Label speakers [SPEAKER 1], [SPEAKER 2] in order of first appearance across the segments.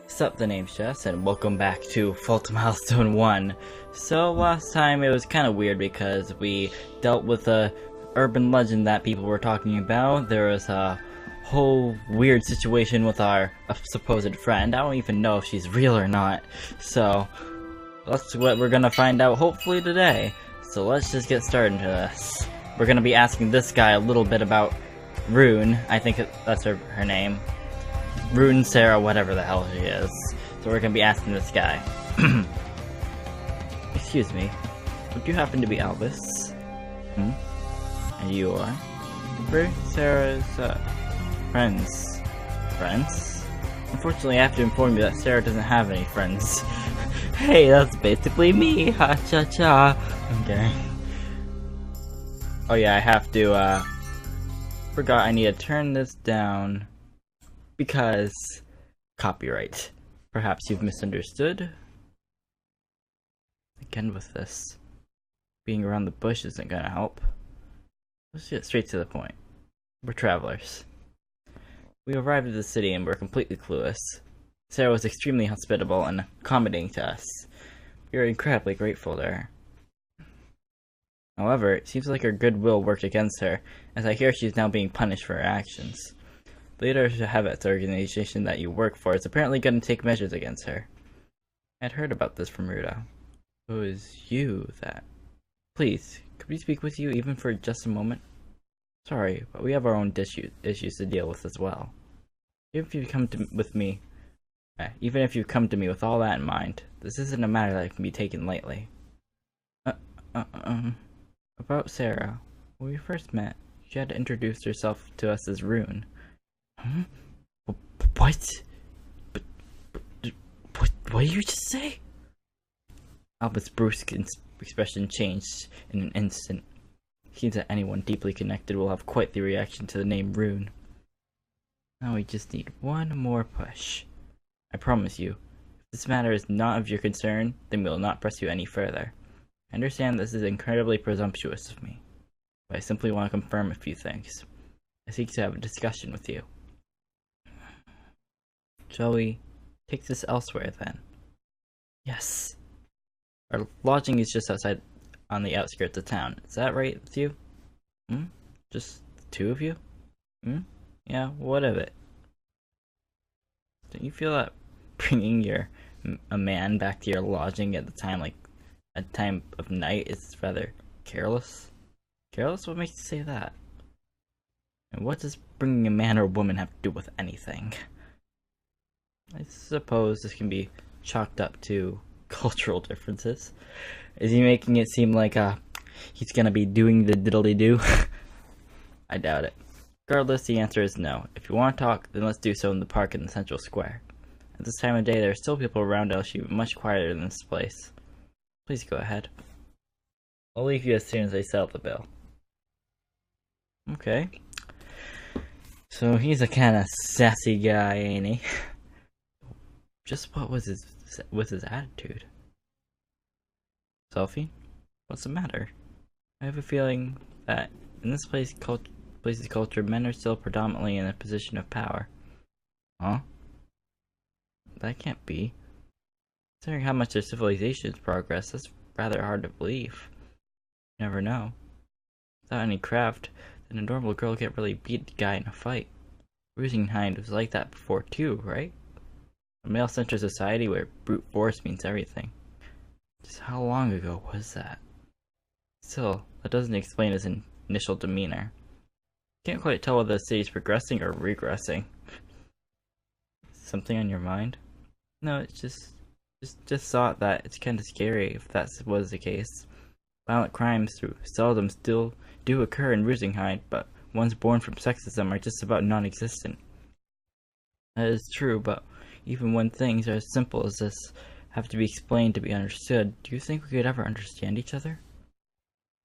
[SPEAKER 1] Sup, the name's Jess, and welcome back to Fault Milestone 1. So last time it was kind of weird because we dealt with a urban legend that people were talking about. There was a whole weird situation with our supposed friend. I don't even know if she's real or not. So that's what we're gonna find out hopefully today. So let's just get started into this. We're gonna be asking this guy a little bit about Rune. I think that's her name. Rune, Sara, whatever the hell she is. So we're gonna be asking this guy. Excuse me, would you happen to be Albas? And you are? We're Sara's, friends. Friends? Unfortunately, I have to inform you that Sara doesn't have any friends. Hey, that's basically me! Ha cha cha! Okay. Oh yeah, I have to, forgot I need to turn this down. Because copyright. Perhaps you've misunderstood? Again with this. Being around the bush isn't gonna help. Let's get straight to the point. We're travelers. We arrived at the city and we're completely clueless. Sara was extremely hospitable and accommodating to us. We are incredibly grateful to her. However, it seems like her goodwill worked against her, as I hear she's now being punished for her actions. The leader of the Habits organization that you work for is apparently going to take measures against her. I'd heard about this from Rune. It was you that... Please, could we speak with you even for just a moment? Sorry, but we have our own issues to deal with as well. Even if you come to me with all that in mind, this isn't a matter that can be taken lightly. About Sara. When we first met, she had introduced herself to us as Rune. What? What did you just say? Albas' brusque expression changed in an instant. It seems that anyone deeply connected will have quite the reaction to the name Rune. Now we just need one more push. I promise you, if this matter is not of your concern, then we will not press you any further. I understand this is incredibly presumptuous of me, but I simply want to confirm a few things. I seek to have a discussion with you. Shall we take this elsewhere then? Yes. Our lodging is just outside on the outskirts of town. Is that right with you? Just the two of you? Yeah, what of it? Don't you feel that bringing a man back to your lodging at the time of night is rather careless? Careless? What makes you say that? And what does bringing a man or woman have to do with anything? I suppose this can be chalked up to cultural differences. Is he making it seem like he's gonna be doing the diddly-do? I doubt it. Regardless, the answer is no. If you want to talk, then let's do so in the park in the central square. At this time of day, there are still people around us, even much quieter than this place. Please go ahead. I'll leave you as soon as I settle the bill. Okay. So he's a kind of sassy guy, ain't he? Just what was his attitude? Sophie? What's the matter? I have a feeling that in this place's culture, men are still predominantly in a position of power. Huh? That can't be. Considering how much their civilization's progress, that's rather hard to believe. You never know. Without any craft, then a normal girl can't really beat a guy in a fight. Rosenhind was like that before too, right? A male-centered society where brute force means everything. Just how long ago was that? Still, that doesn't explain his initial demeanor. Can't quite tell whether the city's progressing or regressing. Something on your mind? No, it's just thought that it's kind of scary if that was the case. Violent crimes seldom still do occur in Rosenhind, but ones born from sexism are just about non-existent. That is true, but even when things are as simple as this have to be explained to be understood, do you think we could ever understand each other?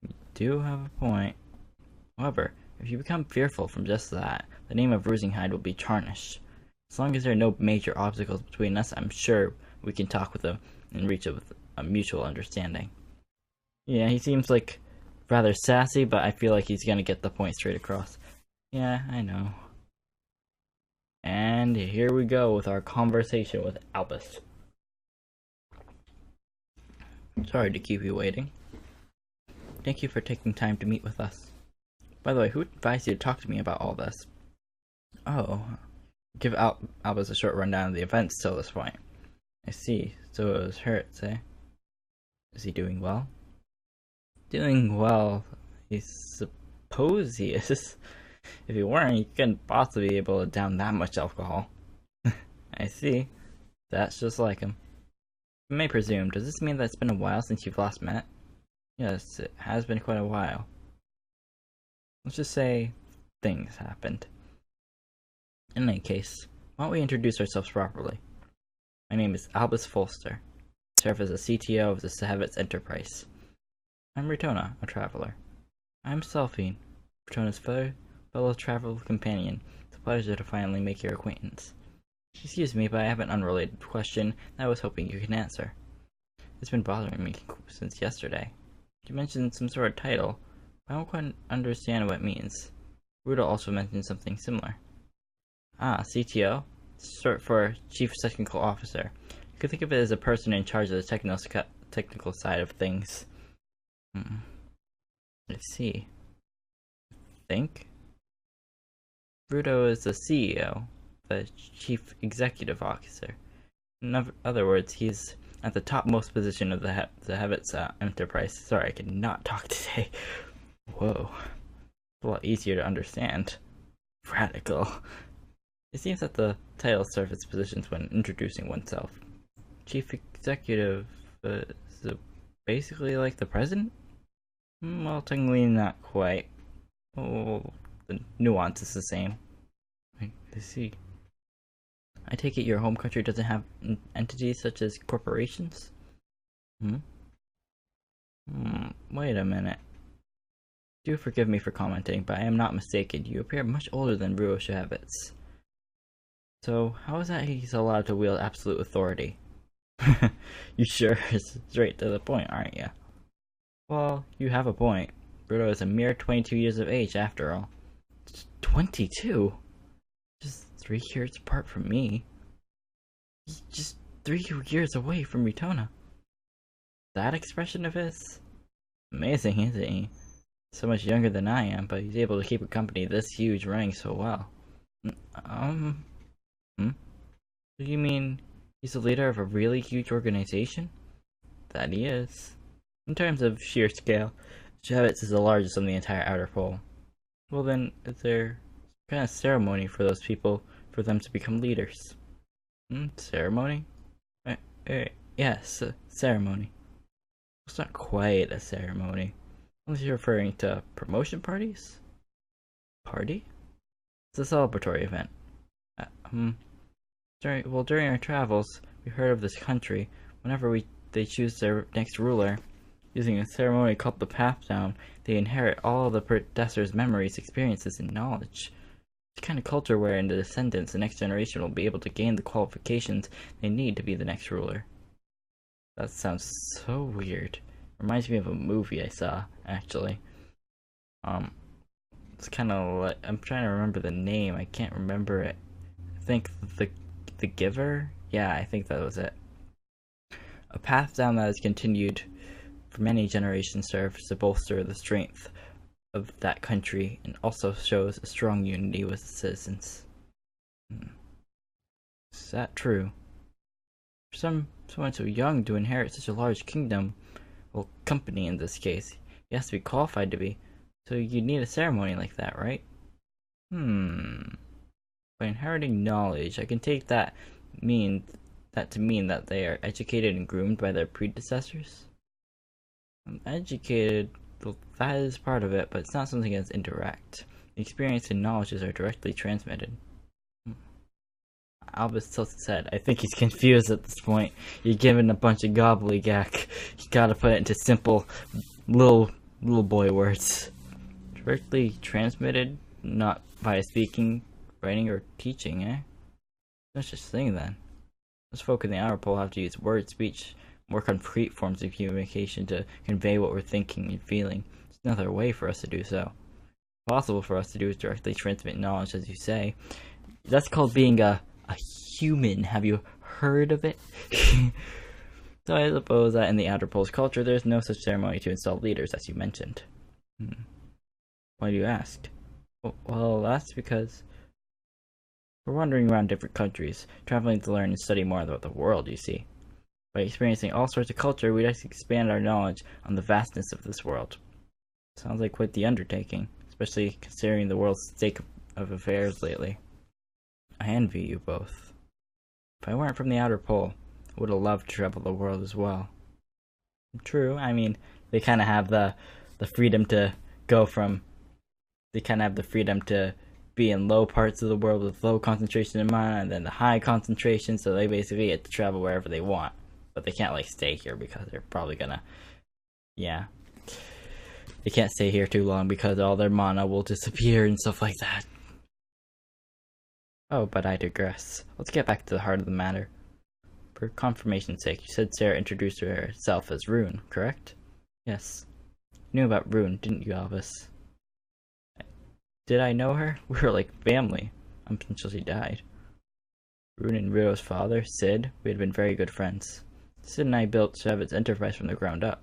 [SPEAKER 1] You do have a point. However, if you become fearful from just that, the name of Rosenhind will be tarnished. As long as there are no major obstacles between us, I'm sure we can talk with him and reach a mutual understanding. Yeah, he seems like rather sassy, but I feel like he's gonna get the point straight across. Yeah, I know. And here we go with our conversation with Albas. Sorry to keep you waiting. Thank you for taking time to meet with us. By the way, who advised you to talk to me about all this? Oh, give Albas a short rundown of the events till this point. I see, so it was Hertz, eh? Is he doing well? Doing well, I suppose he is. If he weren't, he couldn't possibly be able to down that much alcohol. I see. That's just like him. You may presume, does this mean that it's been a while since you've last met? Yes, it has been quite a while. Let's just say things happened. In any case, why don't we introduce ourselves properly? My name is Albas Folster. I serve as a CTO of the Sahavitz Enterprise. I'm Rutona, a traveler. I'm Sophie, Rutona's fellow travel companion. It's a pleasure to finally make your acquaintance. Excuse me, but I have an unrelated question that I was hoping you can answer. It's been bothering me since yesterday. You mentioned some sort of title, but I don't quite understand what it means. Ruda also mentioned something similar. Ah, CTO? Short for Chief Technical Officer. You could think of it as a person in charge of the technical side of things. I see. Think? Rudo is the CEO, the Chief Executive Officer. In other words, he's at the topmost position of the Sahavitz Enterprise. Sorry, I cannot talk today. Whoa. It's a lot easier to understand. Radical. It seems that the title serves its positions when introducing oneself. Chief Executive is basically like the president? Well, technically not quite. Oh, the nuance is the same. I see. I take it your home country doesn't have entities such as corporations? Wait a minute. Do forgive me for commenting, but I am not mistaken. You appear much older than Ruo Shahavitz. So, how is that he's allowed to wield absolute authority? You sure is straight to the point, aren't you? Well, you have a point. Rudo is a mere 22 years of age, after all. 22? Just 3 years apart from me. He's just 3 years away from Rutona. That expression of his? Amazing, isn't he? So much younger than I am, but he's able to keep a company this huge running so well. Do you mean he's the leader of a really huge organization? That he is. In terms of sheer scale, Javits is the largest on the entire outer pole. Well then, is there some kind of ceremony for those people for them to become leaders? Ceremony? Yes, ceremony. It's not quite a ceremony. Unless you're referring to promotion parties? Party? It's a celebratory event. During our travels, we heard of this country. Whenever they choose their next ruler, using a ceremony called the Path Down, they inherit all the predecessor's memories, experiences, and knowledge. It's the kind of culture wherein the descendants, the next generation, will be able to gain the qualifications they need to be the next ruler. That sounds so weird. Reminds me of a movie I saw, actually. It's kind of like, I'm trying to remember the name. I can't remember it. I think the Giver? Yeah, I think that was it. A path down that has continued for many generations serves to bolster the strength of that country and also shows a strong unity with its citizens. Is that true? For someone so young to inherit such a large kingdom, well, company in this case, he has to be qualified to be, so you need a ceremony like that, right? By inheriting knowledge, I can take that to mean that they are educated and groomed by their predecessors? Educated, that is part of it, but it's not something that's indirect. The experience and knowledges are directly transmitted. Albus tilts his head. I think he's confused at this point. You're given a bunch of gobbledygook. You gotta put it into simple, little boy words. Directly transmitted, not via speaking, writing, or teaching, eh? No such thing then. Those folk in the outer pole have to use word, speech, more concrete forms of communication to convey what we're thinking and feeling. There's no other way for us to do so. Possible for us to do is directly transmit knowledge, as you say, That's called being a human. Have you heard of it? So I suppose that in the Outer Pole's culture, there's no such ceremony to install leaders, as you mentioned. Why do you ask? Well, that's because we're wandering around different countries, traveling to learn and study more about the world, you see. By experiencing all sorts of culture, we'd like to expand our knowledge on the vastness of this world. Sounds like quite the undertaking, especially considering the world's state of affairs lately. I envy you both. If I weren't from the Outer Pole, I would have loved to travel the world as well. True, I mean, they kind of have the freedom to go from... They kind of have the freedom to be in low parts of the world with low concentration of mana, and then the high concentration, so they basically get to travel wherever they want. But they can't, like, stay here because they're probably gonna... Yeah. They can't stay here too long because all their mana will disappear and stuff like that. Oh, but I digress. Let's get back to the heart of the matter. For confirmation's sake, you said Sara introduced herself as Rune, correct? Yes. You knew about Rune, didn't you, Albas? Did I know her? We were like family, until she died. Rune and Rudo's father, Sid, we had been very good friends. Sid and I built Shavit's enterprise from the ground up.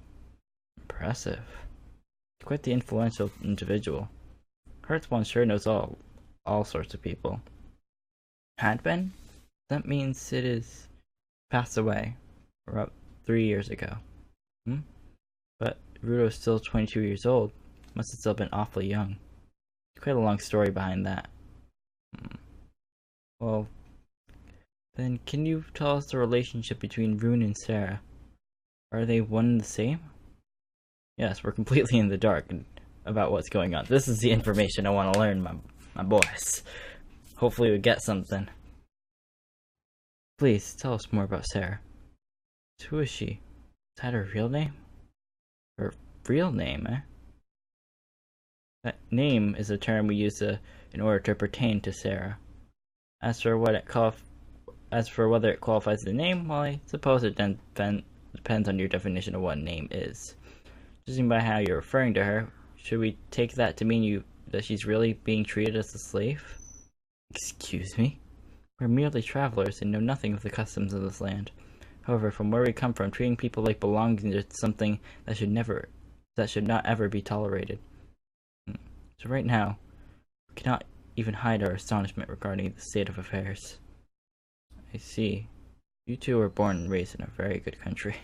[SPEAKER 1] Impressive. Quite the influential individual. Heartspawn sure knows all sorts of people. Had been? That means Sid is passed away about 3 years ago. But Rudo's still 22 years old. Must have still been awfully young. Quite a long story behind that. Well, then can you tell us the relationship between Rune and Sara? Are they one and the same? Yes, we're completely in the dark about what's going on. This is the information I want to learn, my boys. Hopefully we get something. Please, tell us more about Sara. Who is she? Is that her real name? Her real name, eh? That name is a term we use in order to pertain to Sara. As for whether it qualifies as a name, well, I suppose it depends on your definition of what a name is. Judging by how you're referring to her, should we take that to mean that she's really being treated as a slave? Excuse me? We're merely travelers and know nothing of the customs of this land. However, from where we come from, treating people like belonging to something that should not ever be tolerated. So right now, we cannot even hide our astonishment regarding the state of affairs. I see. You two were born and raised in a very good country.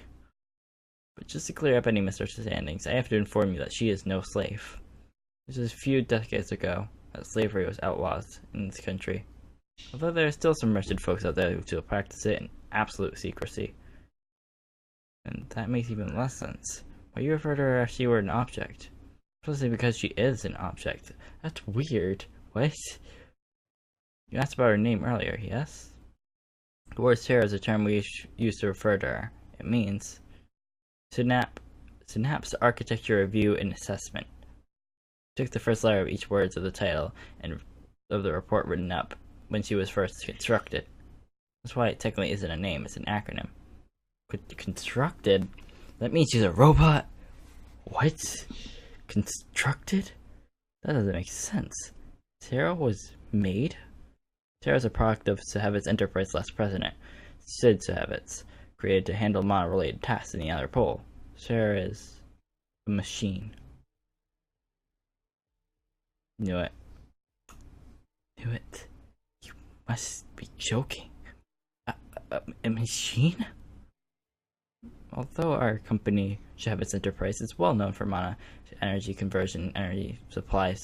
[SPEAKER 1] But just to clear up any misunderstandings, I have to inform you that she is no slave. This was a few decades ago that slavery was outlawed in this country. Although there are still some wretched folks out there who still practice it in absolute secrecy. And that makes even less sense. Why you refer to her as if she were an object? Especially because she is an object. That's weird. What? You asked about her name earlier, yes? The word Sara is a term we use to refer to her. It means synapse architecture review and assessment. Took the first letter of each word of the title and of the report written up when she was first constructed. That's why it technically isn't a name, it's an acronym. Constructed? That means she's a robot? What? Constructed? That doesn't make sense. Sara was made? Sara's a product of Shavit's enterprise last president, Sid Shavitz, created to handle mana-related tasks in the Outer Pole. Sara is a machine. Knew it. Knew it. You must be joking. A machine? Although our company, Shavitz Enterprise, is well known for mana energy conversion, energy supply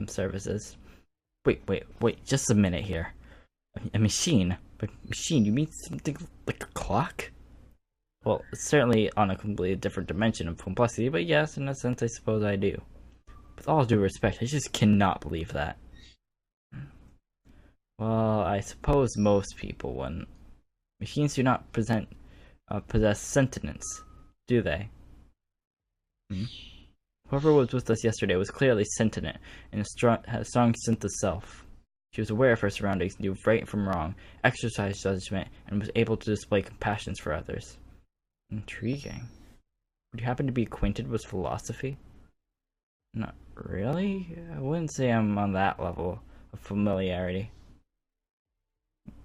[SPEAKER 1] services. Wait, just a minute here. A machine? By machine, you mean something like a clock? Well, it's certainly on a completely different dimension of complexity, but yes, in a sense, I suppose I do. With all due respect, I just cannot believe that. Well, I suppose most people wouldn't. Machines do not possess sentience, do they? Whoever was with us yesterday was clearly sentient and had a strong sense of self. She was aware of her surroundings, knew right from wrong, exercised judgment, and was able to display compassion for others. Intriguing. Would you happen to be acquainted with philosophy? Not really. I wouldn't say I'm on that level of familiarity.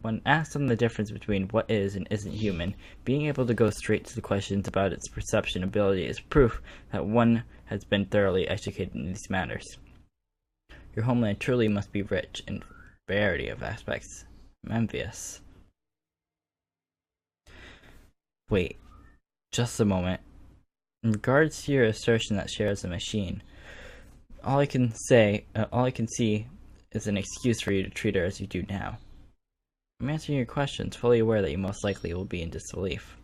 [SPEAKER 1] When asked on the difference between what is and isn't human, being able to go straight to the questions about its perception ability is proof that one has been thoroughly educated in these matters. Your homeland truly must be rich in variety of aspects. I'm envious. Wait, just a moment. In regards to your assertion that Sara is a machine, all I can see is an excuse for you to treat her as you do now. I'm answering your questions, fully aware that you most likely will be in disbelief.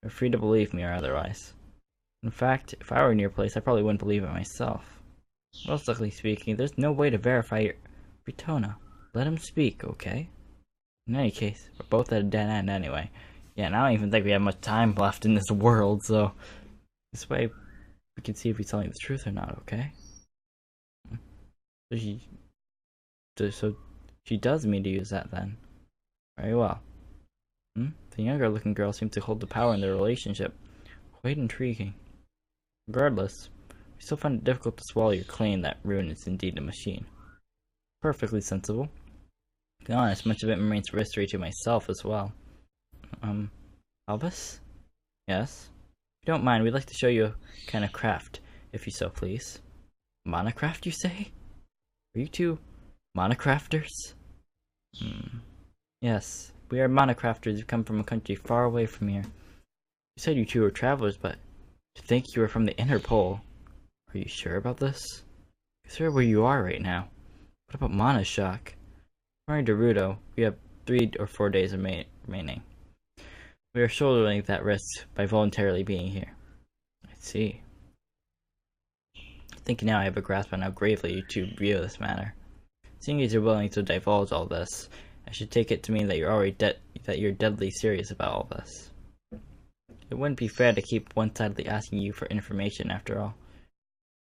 [SPEAKER 1] You're free to believe me or otherwise. In fact, if I were in your place, I probably wouldn't believe it myself. Most likely speaking, there's no way to verify your... Britona, let him speak, okay? In any case, we're both at a dead end anyway. Yeah, and I don't even think we have much time left in this world, so... This way, we can see if he's telling the truth or not, okay? So she does mean to use that then. Very well. The younger looking girl seems to hold the power in their relationship. Quite intriguing. Regardless, we still find it difficult to swallow your claim that Rune is indeed a machine. Perfectly sensible. To be honest, much of it remains mystery to myself as well. Albas? Yes? If you don't mind, we'd like to show you a kind of craft, if you so please. Monocraft, you say? Are you two monocrafters? Yes, we are monocrafters who come from a country far away from here. You said you two were travelers, but to think you were from the inner pole. Are you sure about this? Consider where you are right now. What about Mana's shock? According to Rudo, we have 3 or 4 days remaining. We are shouldering that risk by voluntarily being here. I see. I think now I have a grasp on how gravely you two view this matter. Seeing as you're willing to divulge all this, I should take it to mean that you're deadly serious about all this. It wouldn't be fair to keep one-sidedly asking you for information after all.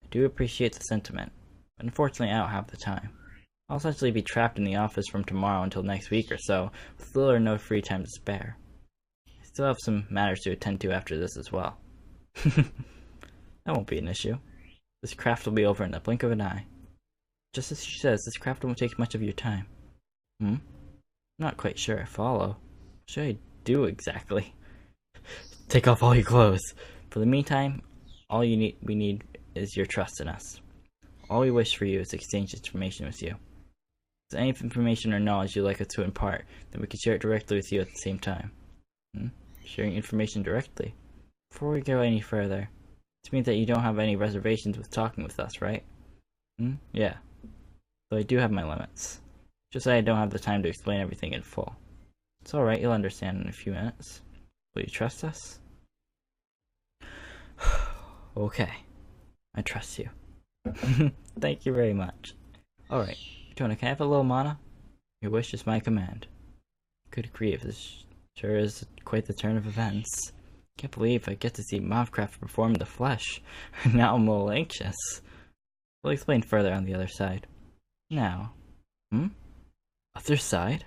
[SPEAKER 1] I do appreciate the sentiment, but unfortunately I don't have the time. I'll essentially be trapped in the office from tomorrow until next week or so, with little or no free time to spare. I still have some matters to attend to after this as well. That won't be an issue. This craft will be over in the blink of an eye. Just as she says, this craft won't take much of your time. I'm not quite sure I follow. What should I do exactly? Take off all your clothes. For the meantime, all we need is your trust in us. All we wish for you is to exchange information with you. If there's any information or knowledge you'd like us to impart, then we can share it directly with you at the same time. Sharing information directly. Before we go any further, this means that you don't have any reservations with talking with us, right? Yeah. Though I do have my limits. Just that I don't have the time to explain everything in full. It's alright, you'll understand in a few minutes. Will you trust us? Okay. I trust you. Thank you very much. Alright, Jonah, can I have a little mana? Your wish is my command. Good grief, this sure is quite the turn of events. Can't believe I get to see Mobcraft perform in the flesh. Now I'm a little anxious. We'll explain further on the other side. Now. Other side?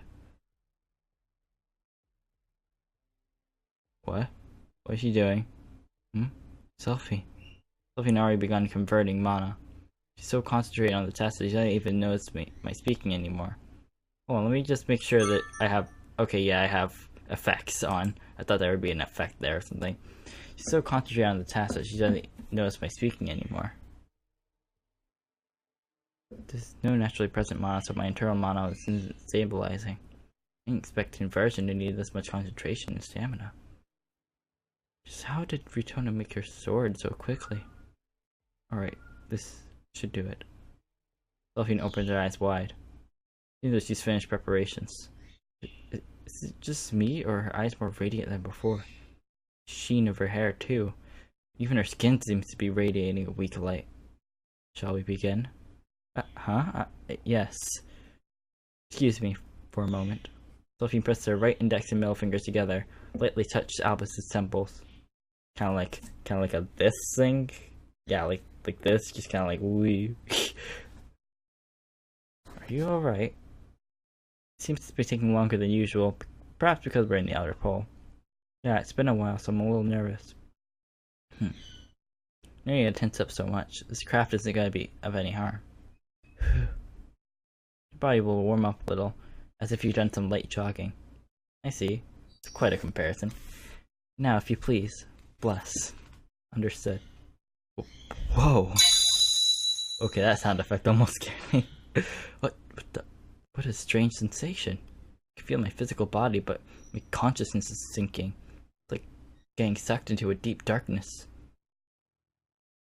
[SPEAKER 1] What? What is she doing? Sophie. Sophie had already begun converting mana. She's so concentrated on the task that she doesn't even notice my speaking anymore. Hold on, let me just make sure that I have... Okay, yeah, I have effects on. I thought there would be an effect there or something. She's so concentrated on the task that she doesn't notice my speaking anymore. There's no naturally present mana, so my internal mana isn't stabilizing. I didn't expect conversion to need this much concentration and stamina. Just how did Britona make her sword so quickly? Alright, this should do it. Sophie opens her eyes wide. Seems that she's finished preparations. Is it just me, or are her eyes more radiant than before? The sheen of her hair, too. Even her skin seems to be radiating a weak light. Shall we begin? Yes. Excuse me for a moment. Sophie pressed her right index and middle fingers together, lightly touched Albus' temples. Kinda like a this thing? Yeah, like this, just kinda like wee. Are you alright? It seems to be taking longer than usual, perhaps because we're in the outer pole. Yeah, it's been a while, so I'm a little nervous. No need to tense up so much. This craft isn't gonna be of any harm. Your body will warm up a little, as if you've done some light jogging. I see. It's quite a comparison. Now, if you please, bless. Understood. Whoa! Okay, that sound effect almost scared me. What a strange sensation. I can feel my physical body, but my consciousness is sinking. It's like getting sucked into a deep darkness.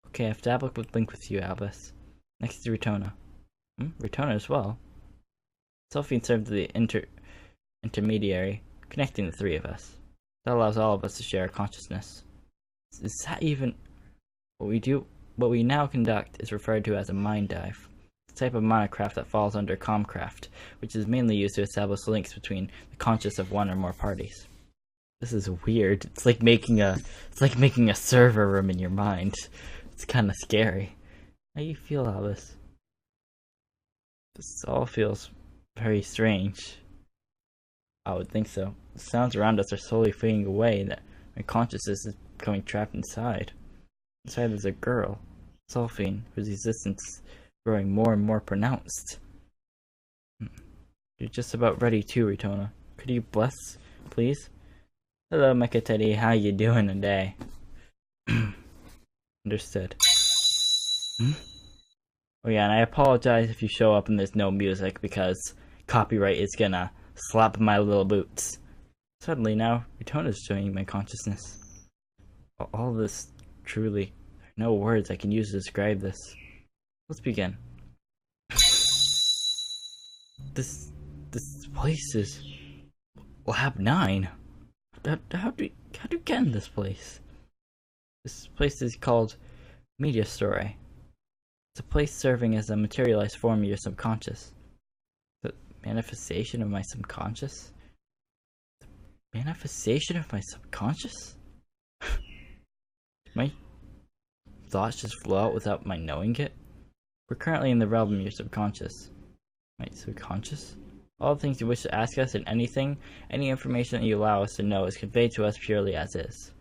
[SPEAKER 1] Okay, I have to have a link with you, Albas. Next to Retona. Retona as well? Sophie served the intermediary, connecting the three of us. That allows all of us to share our consciousness. Is that even... What we now conduct is referred to as a mind dive. It's a type of monocraft that falls under comcraft, which is mainly used to establish links between the conscious of one or more parties. This is weird. It's like making a server room in your mind. It's kind of scary. How do you feel, Albas? This all feels very strange. I would think so. The sounds around us are slowly fading away, and that my consciousness is becoming trapped inside. Inside there's a girl, Sophie, whose existence is growing more and more pronounced. You're just about ready too, Retona. Could you bless, please? Hello, Mecha Teddy. How you doing today? Understood. Oh yeah, and I apologize if you show up and there's no music, because copyright is gonna slap my little boots. Suddenly now, Retona's showing my consciousness. All this, truly, there are no words I can use to describe this. Let's begin. This place is Lab 9. How do you get in this place? This place is called Media Story. It's a place serving as a materialized form of your subconscious. The manifestation of my subconscious? The manifestation of my subconscious? My thoughts just flow out without my knowing it? We're currently in the realm of your subconscious. My subconscious? All the things you wish to ask us and any information that you allow us to know is conveyed to us purely as is.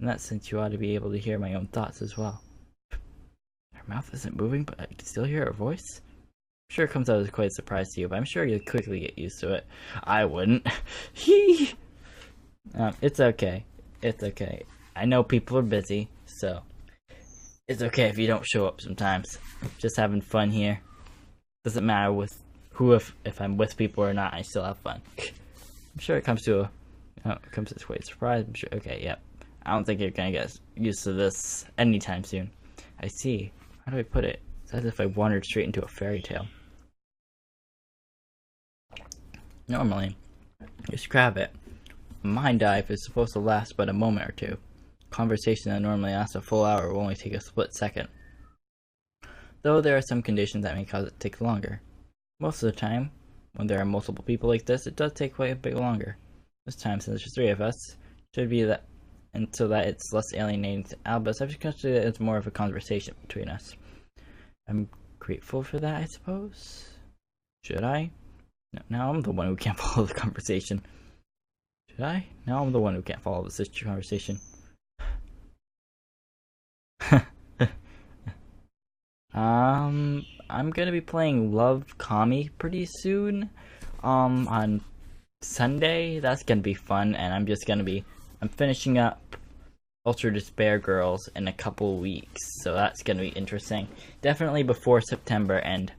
[SPEAKER 1] In that sense, you ought to be able to hear my own thoughts as well. Her mouth isn't moving, but I can still hear her voice? I'm sure it comes out as quite a surprise to you, but I'm sure you'll quickly get used to it. I wouldn't. It's okay. It's okay. I know people are busy, so it's okay if you don't show up sometimes. Just having fun here. Doesn't matter with if I'm with people or not, I still have fun. I'm sure it comes to quite a surprise. I'm sure. Okay, yep. I don't think you're gonna get used to this anytime soon. I see. How do I put it? It's as if I wandered straight into a fairy tale. Normally, just grab it. A mind dive is supposed to last but a moment or two. Conversation that normally lasts a full hour will only take a split second. Though there are some conditions that may cause it to take longer. Most of the time, when there are multiple people like this, it does take quite a bit longer. This time, since there's 3 of us, should be that, and so that it's less alienating to Albas, I've just considered it as more of a conversation between us. I'm grateful for that, I suppose? Should I? No, now I'm the one who can't follow the conversation. Should I? Now I'm the one who can't follow the sister conversation. I'm gonna be playing Love Kami pretty soon. On Sunday. That's gonna be fun, and I'm finishing up Ultra Despair Girls in a couple weeks, so that's gonna be interesting. Definitely before September and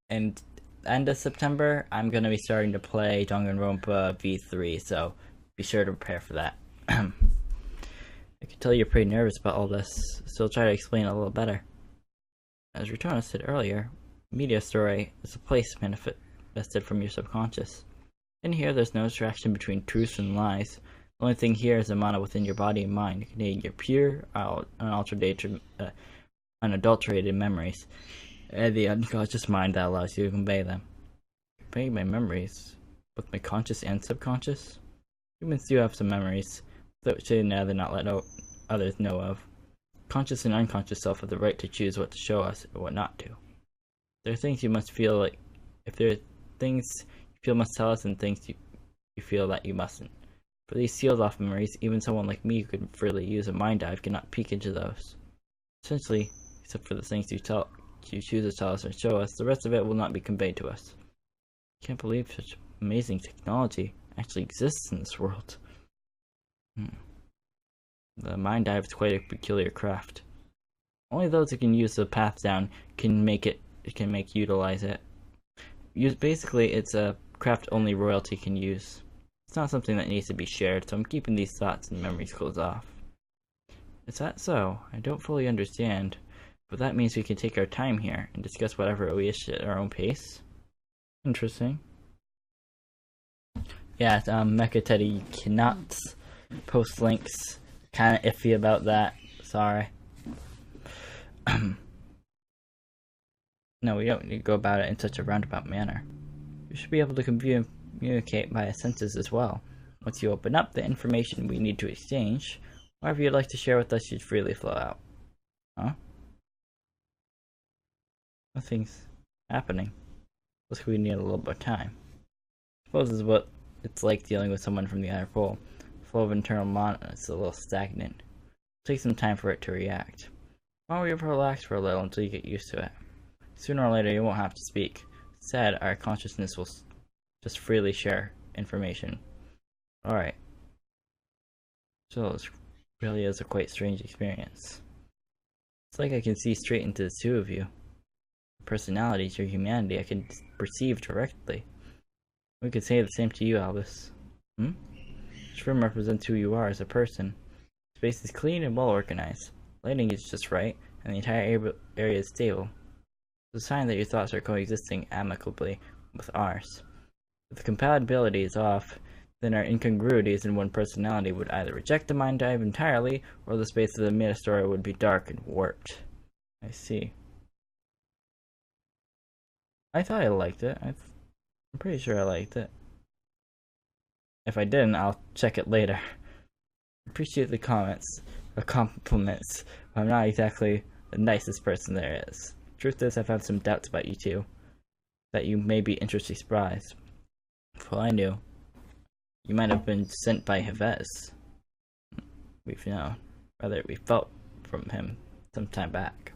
[SPEAKER 1] end of September, I'm gonna be starting to play Danganronpa V3, so be sure to prepare for that. I can tell you're pretty nervous about all this, so I'll try to explain it a little better. As Retona said earlier, Media Story is a place manifested from your subconscious. In here, there's no distraction between truths and lies. The only thing here is a mana within your body and mind, containing your pure, unadulterated memories, and the unconscious mind that allows you to convey them. Conveying my memories, both my conscious and subconscious? Humans do have some memories, that should rather not let others know of. Conscious and unconscious self have the right to choose what to show us or what not to. There are things you must feel like, if there are things you feel must tell us and things you feel that you mustn't. For these sealed off memories, even someone like me who could freely use a mind dive cannot peek into those. Essentially, except for the things you choose to tell us and show us, the rest of it will not be conveyed to us. I can't believe such amazing technology actually exists in this world. The mind dive is quite a peculiar craft. Only those who can use the path down can utilize it. Basically, it's a craft only royalty can use. It's not something that needs to be shared, so I'm keeping these thoughts and memories closed off. Is that so? I don't fully understand, but that means we can take our time here and discuss whatever we wish at our own pace. Interesting. Yeah, Mecha Teddy, you cannot post links. Kinda iffy about that. Sorry. No, we don't need to go about it in such a roundabout manner. You should be able to communicate via senses as well. Once you open up the information we need to exchange, whatever you'd like to share with us should freely flow out. Huh? Nothing's happening. Looks like we need a little bit of time. I suppose this is what it's like dealing with someone from the other pole. The flow of internal mana is a little stagnant. It'll take some time for it to react. Why don't we relax for a little until you get used to it? Sooner or later you won't have to speak. Instead, our consciousness will just freely share information. Alright. So this really is a quite strange experience. It's like I can see straight into the two of you. Your personalities, your humanity, I can perceive directly. We could say the same to you, Albas. Each room represents who you are as a person. Space is clean and well organized. Lighting is just right, and the entire area is stable. It's a sign that your thoughts are coexisting amicably with ours. If the compatibility is off, then our incongruities in one personality would either reject the mind dive entirely, or the space of the meta-story would be dark and warped. I see. I thought I liked it. I'm pretty sure I liked it. If I didn't, I'll check it later. Appreciate the comments, or compliments, but I'm not exactly the nicest person there is. Truth is, I've had some doubts about you two, that you may be interestingly surprised. For all I knew, you might have been sent by Hevez. We've known, rather we felt from him some time back.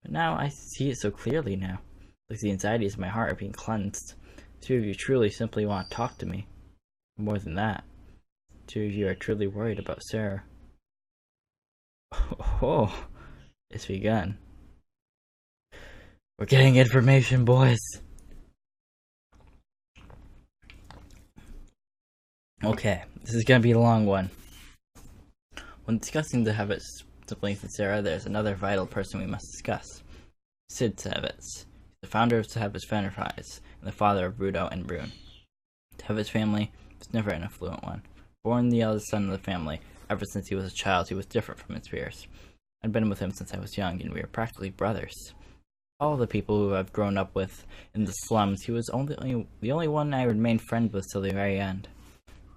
[SPEAKER 1] But now I see it so clearly now. Like the anxieties of my heart are being cleansed. Two of you truly simply want to talk to me. More than that, two of you are truly worried about Sara. Oh, it's begun. We're getting information, boys. Okay, this is gonna be a long one. When discussing the habits, siblings, and Sara, there's another vital person we must discuss. Sid Savitz, the founder of Savitz Enterprise, and the father of Rudo and Rune. Savitz family was never an affluent one. Born the eldest son of the family, ever since he was a child, he was different from his peers. I'd been with him since I was young, and we were practically brothers. All the people who I've grown up with in the slums, he was the only one I remained friends with till the very end.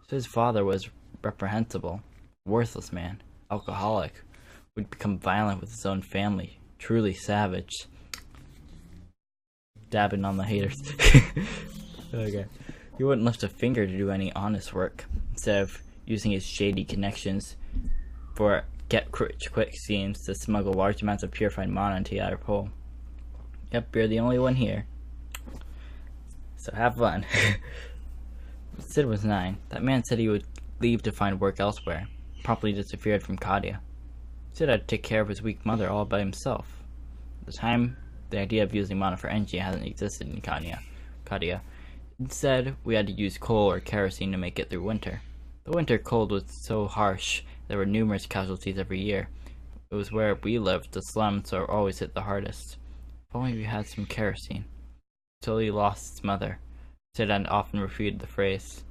[SPEAKER 1] His father was reprehensible, worthless man, alcoholic, would become violent with his own family, truly savage. Dabbing on the haters. Okay. He wouldn't lift a finger to do any honest work, instead of using his shady connections for get-rich-quick schemes to smuggle large amounts of purified mana into the outer pole. Yep, you're the only one here. So have fun. Sid was 9. That man said he would leave to find work elsewhere. Promptly disappeared from Kadia. Sid had to take care of his weak mother all by himself. At the time, the idea of using mana for energy hasn't existed in Kadia. Instead, we had to use coal or kerosene to make it through winter. The winter cold was so harsh, there were numerous casualties every year. It was where we lived, the slums, so always hit the hardest. If only we had some kerosene. Until he lost his mother. Sid had often repeated the phrase.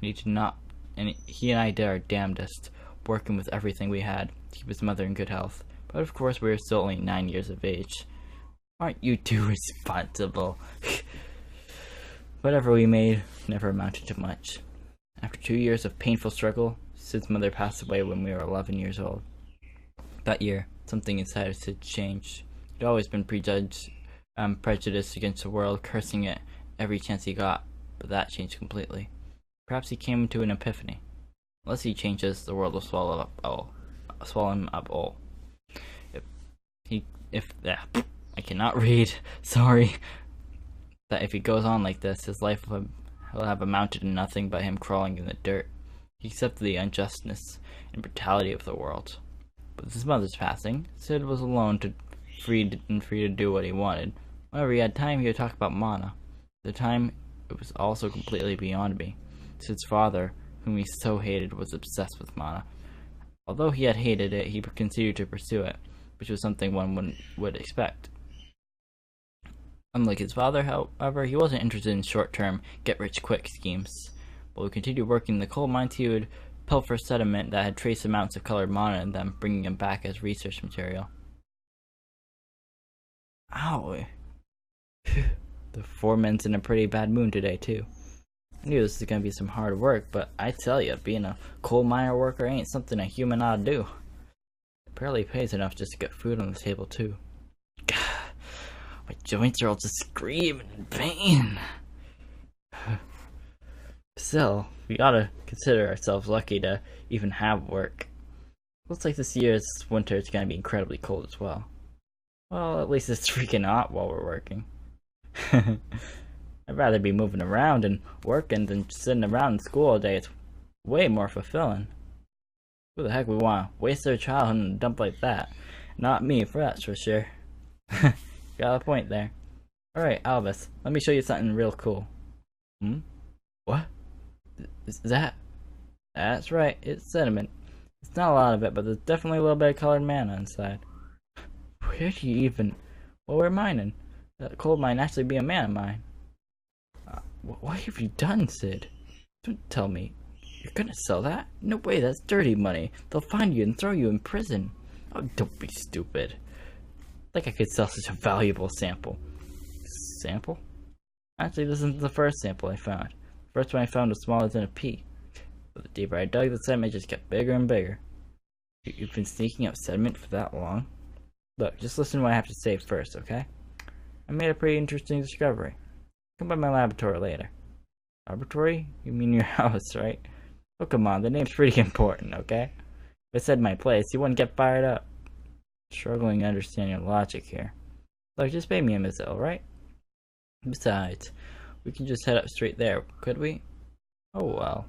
[SPEAKER 1] He and I did our damnedest, working with everything we had to keep his mother in good health. But of course we were still only 9 years of age. Aren't you two responsible? Whatever we made never amounted to much. After 2 years of painful struggle, Sid's mother passed away when we were 11 years old. That year, something inside of Sid changed. He'd always been prejudiced against the world, cursing it every chance he got, but that changed completely. Perhaps he came to an epiphany. Unless he changes, the world will swallow him up all. I cannot read. Sorry. That if he goes on like this, his life will he'll have amounted to nothing but him crawling in the dirt. He accepted the unjustness and brutality of the world. But with his mother's passing, Sid was alone free to do what he wanted. Whenever he had time, he would talk about mana. At the time, it was also completely beyond me. Sid's father, whom he so hated, was obsessed with mana. Although he had hated it, he continued to pursue it, which was something one would expect. Unlike his father, however, he wasn't interested in short-term, get-rich-quick schemes. While we continued working in the coal mines, he would pilfer sediment that had trace amounts of colored mana in them, bringing them back as research material. Ow! The foreman's in a pretty bad mood today, too. I knew this was gonna be some hard work, but I tell you, being a coal miner worker ain't something a human ought to do. It barely pays enough just to get food on the table, too. God, my joints are all just screaming in pain. Still, we oughta consider ourselves lucky to even have work. Looks like this year's winter is gonna be incredibly cold as well. Well, at least it's freaking hot while we're working. I'd rather be moving around and working than sitting around in school all day. It's way more fulfilling. Who the heck would want to waste their childhood in a dump like that? Not me, that's for sure. Got a point there. Alright, Albas, let me show you something real cool. What? Is that? That's right, it's sediment. It's not a lot of it, but there's definitely a little bit of colored mana inside. Where do you even... Well, we're mining. That coal mine actually be a mana mine. What have you done, Sid? Don't tell me. You're gonna sell that? No way, that's dirty money. They'll find you and throw you in prison. Oh, don't be stupid. Like I could sell such a valuable sample. Sample? Actually, this isn't the first sample I found. The first one I found was smaller than a pea. But the deeper I dug, the sediment just got bigger and bigger. You've been sneaking up sediment for that long? Look, just listen to what I have to say first, okay? I made a pretty interesting discovery. Come by my laboratory later. Laboratory? You mean your house, right? Oh, come on, the name's pretty important, okay? If I said my place, you wouldn't get fired up. Struggling to understand your logic here. Look, just pay me a visit, alright? Besides, we can just head up straight there, could we? Oh, well.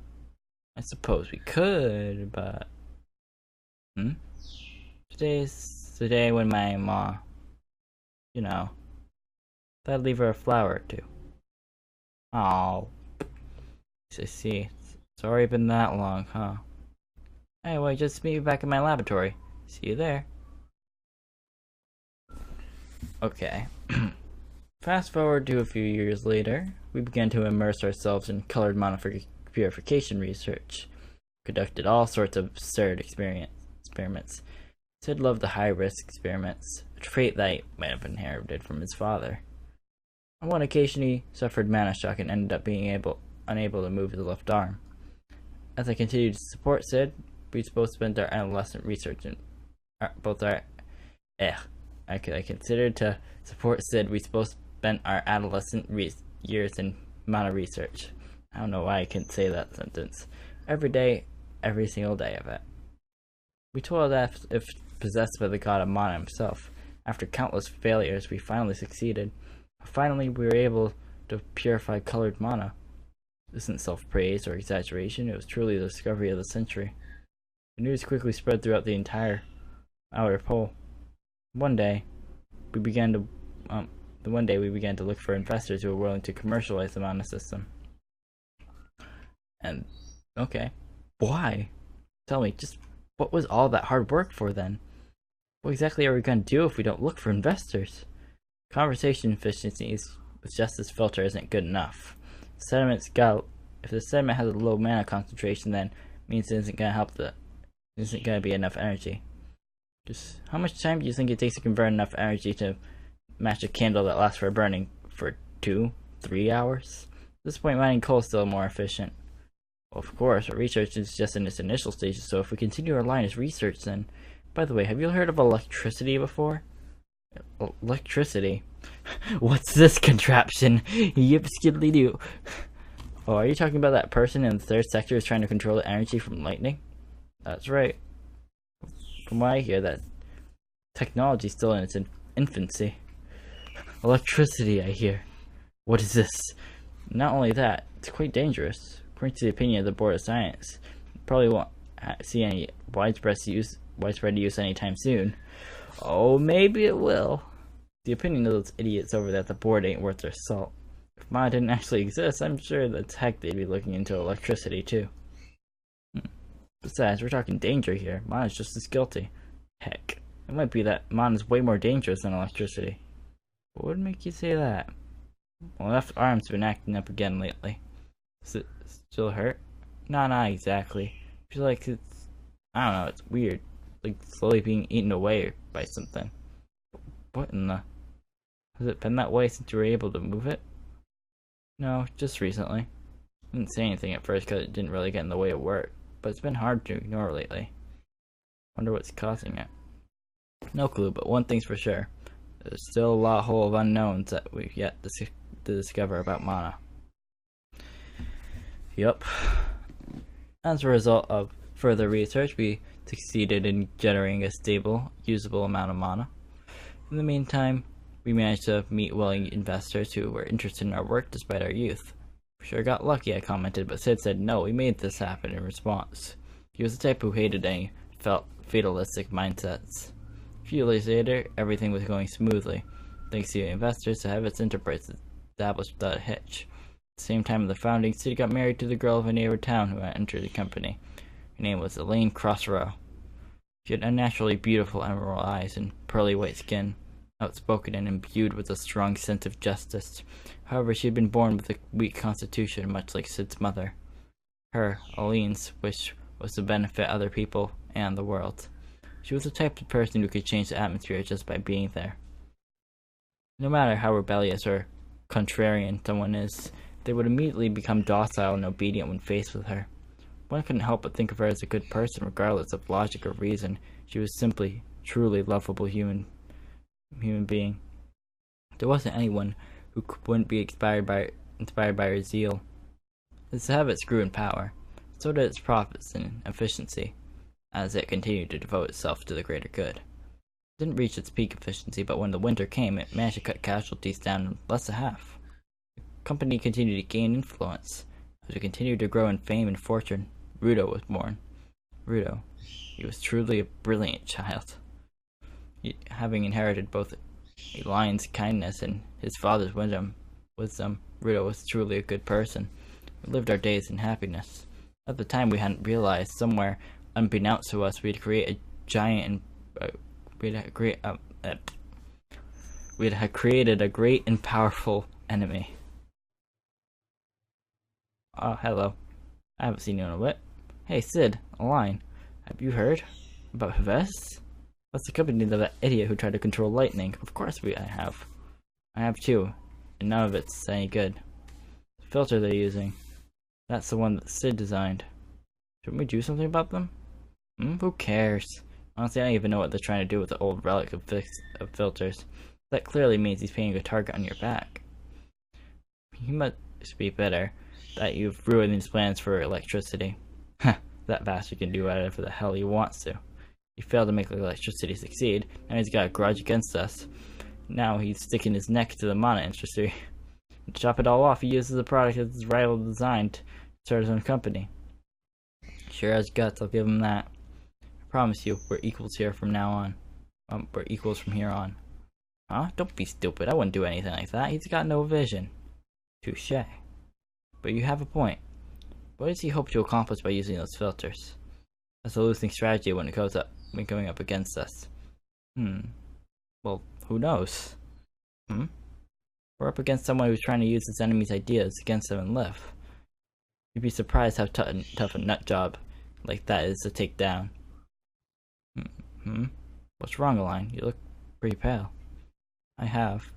[SPEAKER 1] I suppose we could, but... Today's the day when my ma... You know... I'd leave her a flower or two. Oh, I see. It's already been that long, huh? Anyway, just meet me back in my laboratory. See you there. Okay. Fast forward to a few years later, we began to immerse ourselves in colored mana purification research. Conducted all sorts of absurd experiments. Sid loved the high-risk experiments, a trait that he might have inherited from his father. On one occasion, he suffered mana shock and ended up being unable to move his left arm. As I continued to support Sid, we both spent our adolescent research in I considered to support Sid. We both spent our adolescent years in mana research. I don't know why I couldn't say that sentence. Every day, every single day of it. We toiled as if possessed by the god of mana himself. After countless failures, we finally succeeded. Finally, we were able to purify colored mana. This isn't self-praise or exaggeration, it was truly the discovery of the century. The news quickly spread throughout the entire outer pole. One day, we began to look for investors who were willing to commercialize the mana system. And, okay, why? Tell me, just what was all that hard work for then? What exactly are we going to do if we don't look for investors? Conversation efficiency with just this filter isn't good enough. If the sediment has a low mana concentration, then means it isn't gonna be enough energy. Just how much time do you think it takes to convert enough energy to match a candle that lasts for burning for 2-3 hours? At this point, mining coal is still more efficient. Well, of course, our research is just in its initial stages, so if we continue our line as research, then... By the way, have you heard of electricity before? Electricity? What's this contraption? Yip skiddly doo. Oh, are you talking about that person in the third sector who's trying to control the energy from lightning? That's right. From what I hear, that technology is still in its infancy. Electricity, I hear. What is this? Not only that, It's quite dangerous. According to the opinion of the Board of Science, probably won't see any widespread use anytime soon. Oh, maybe it will. The opinion of those idiots over there at the board ain't worth their salt. If mana didn't actually exist, I'm sure that heck they'd be looking into electricity too. Besides, we're talking danger here. Mana's just as guilty. Heck, it might be that mana's way more dangerous than electricity. What would make you say that? My left arm's been acting up again lately. Does it still hurt? Nah, not exactly. I feel like it's, I don't know, it's weird. Like slowly being eaten away by something. What in the... Has it been that way since you were able to move it? No, just recently. I didn't say anything at first because it didn't really get in the way of work, but it's been hard to ignore lately. Wonder what's causing it. No clue, but one thing's for sure. There's still a lot whole of unknowns that we've yet to discover about mana. Yup. As a result of further research, we succeeded in generating a stable, usable amount of mana. In the meantime, we managed to meet willing investors who were interested in our work despite our youth. We sure got lucky, I commented, but Sid said no, we made this happen in response. He was the type who hated any fatalistic mindsets. A few years later, everything was going smoothly, thanks to investors to have its enterprise established without a hitch. At the same time of the founding, Sid got married to the girl of a neighbor town who had entered the company. Her name was Elaine Crossrow. She had unnaturally beautiful emerald eyes and pearly white skin, outspoken and imbued with a strong sense of justice. However, she had been born with a weak constitution, much like Sid's mother. Her, Elaine's, wish was to benefit other people and the world. She was the type of person who could change the atmosphere just by being there. No matter how rebellious or contrarian someone is, they would immediately become docile and obedient when faced with her. One couldn't help but think of her as a good person regardless of logic or reason. She was simply, truly lovable human being. There wasn't anyone who wouldn't be inspired by her zeal. Its habits grew in power, so did its profits and efficiency, as it continued to devote itself to the greater good. It didn't reach its peak efficiency, but when the winter came, it managed to cut casualties down in less than half. The company continued to gain influence. As it continued to grow in fame and fortune, Rune was born. Rune, he was truly a brilliant child. Having inherited both a lion's kindness and his father's wisdom, Rune was truly a good person. We lived our days in happiness. At the time, we hadn't realized, somewhere unbeknownst to us, we'd created a great and powerful enemy. Oh, hello. I haven't seen you in a bit. Hey, Sid, a line. Have you heard about Hevest? That's the company of that idiot who tried to control lightning. Of course I have. I have too, and none of it's any good. The filter they're using, that's the one that Sid designed. Shouldn't we do something about them? Who cares? Honestly, I don't even know what they're trying to do with the old relic of filters. That clearly means he's painting a target on your back. You must be bitter that you've ruined his plans for electricity. That bastard can do whatever the hell he wants to. He failed to make electricity succeed, and he's got a grudge against us. Now he's sticking his neck to the mana industry. To chop it all off, he uses the product of his rival designed to start his own company. Sure has guts, I'll give him that. I promise you, we're equals here from now on. We're equals from here on. Huh? Don't be stupid, I wouldn't do anything like that. He's got no vision. Touché. But you have a point. What does he hope to accomplish by using those filters? That's a losing strategy when going up against us. Well, who knows? We're up against someone who's trying to use his enemy's ideas against them and live. You'd be surprised how tough a nut job like that is to take down. What's wrong, Aline? You look pretty pale. I have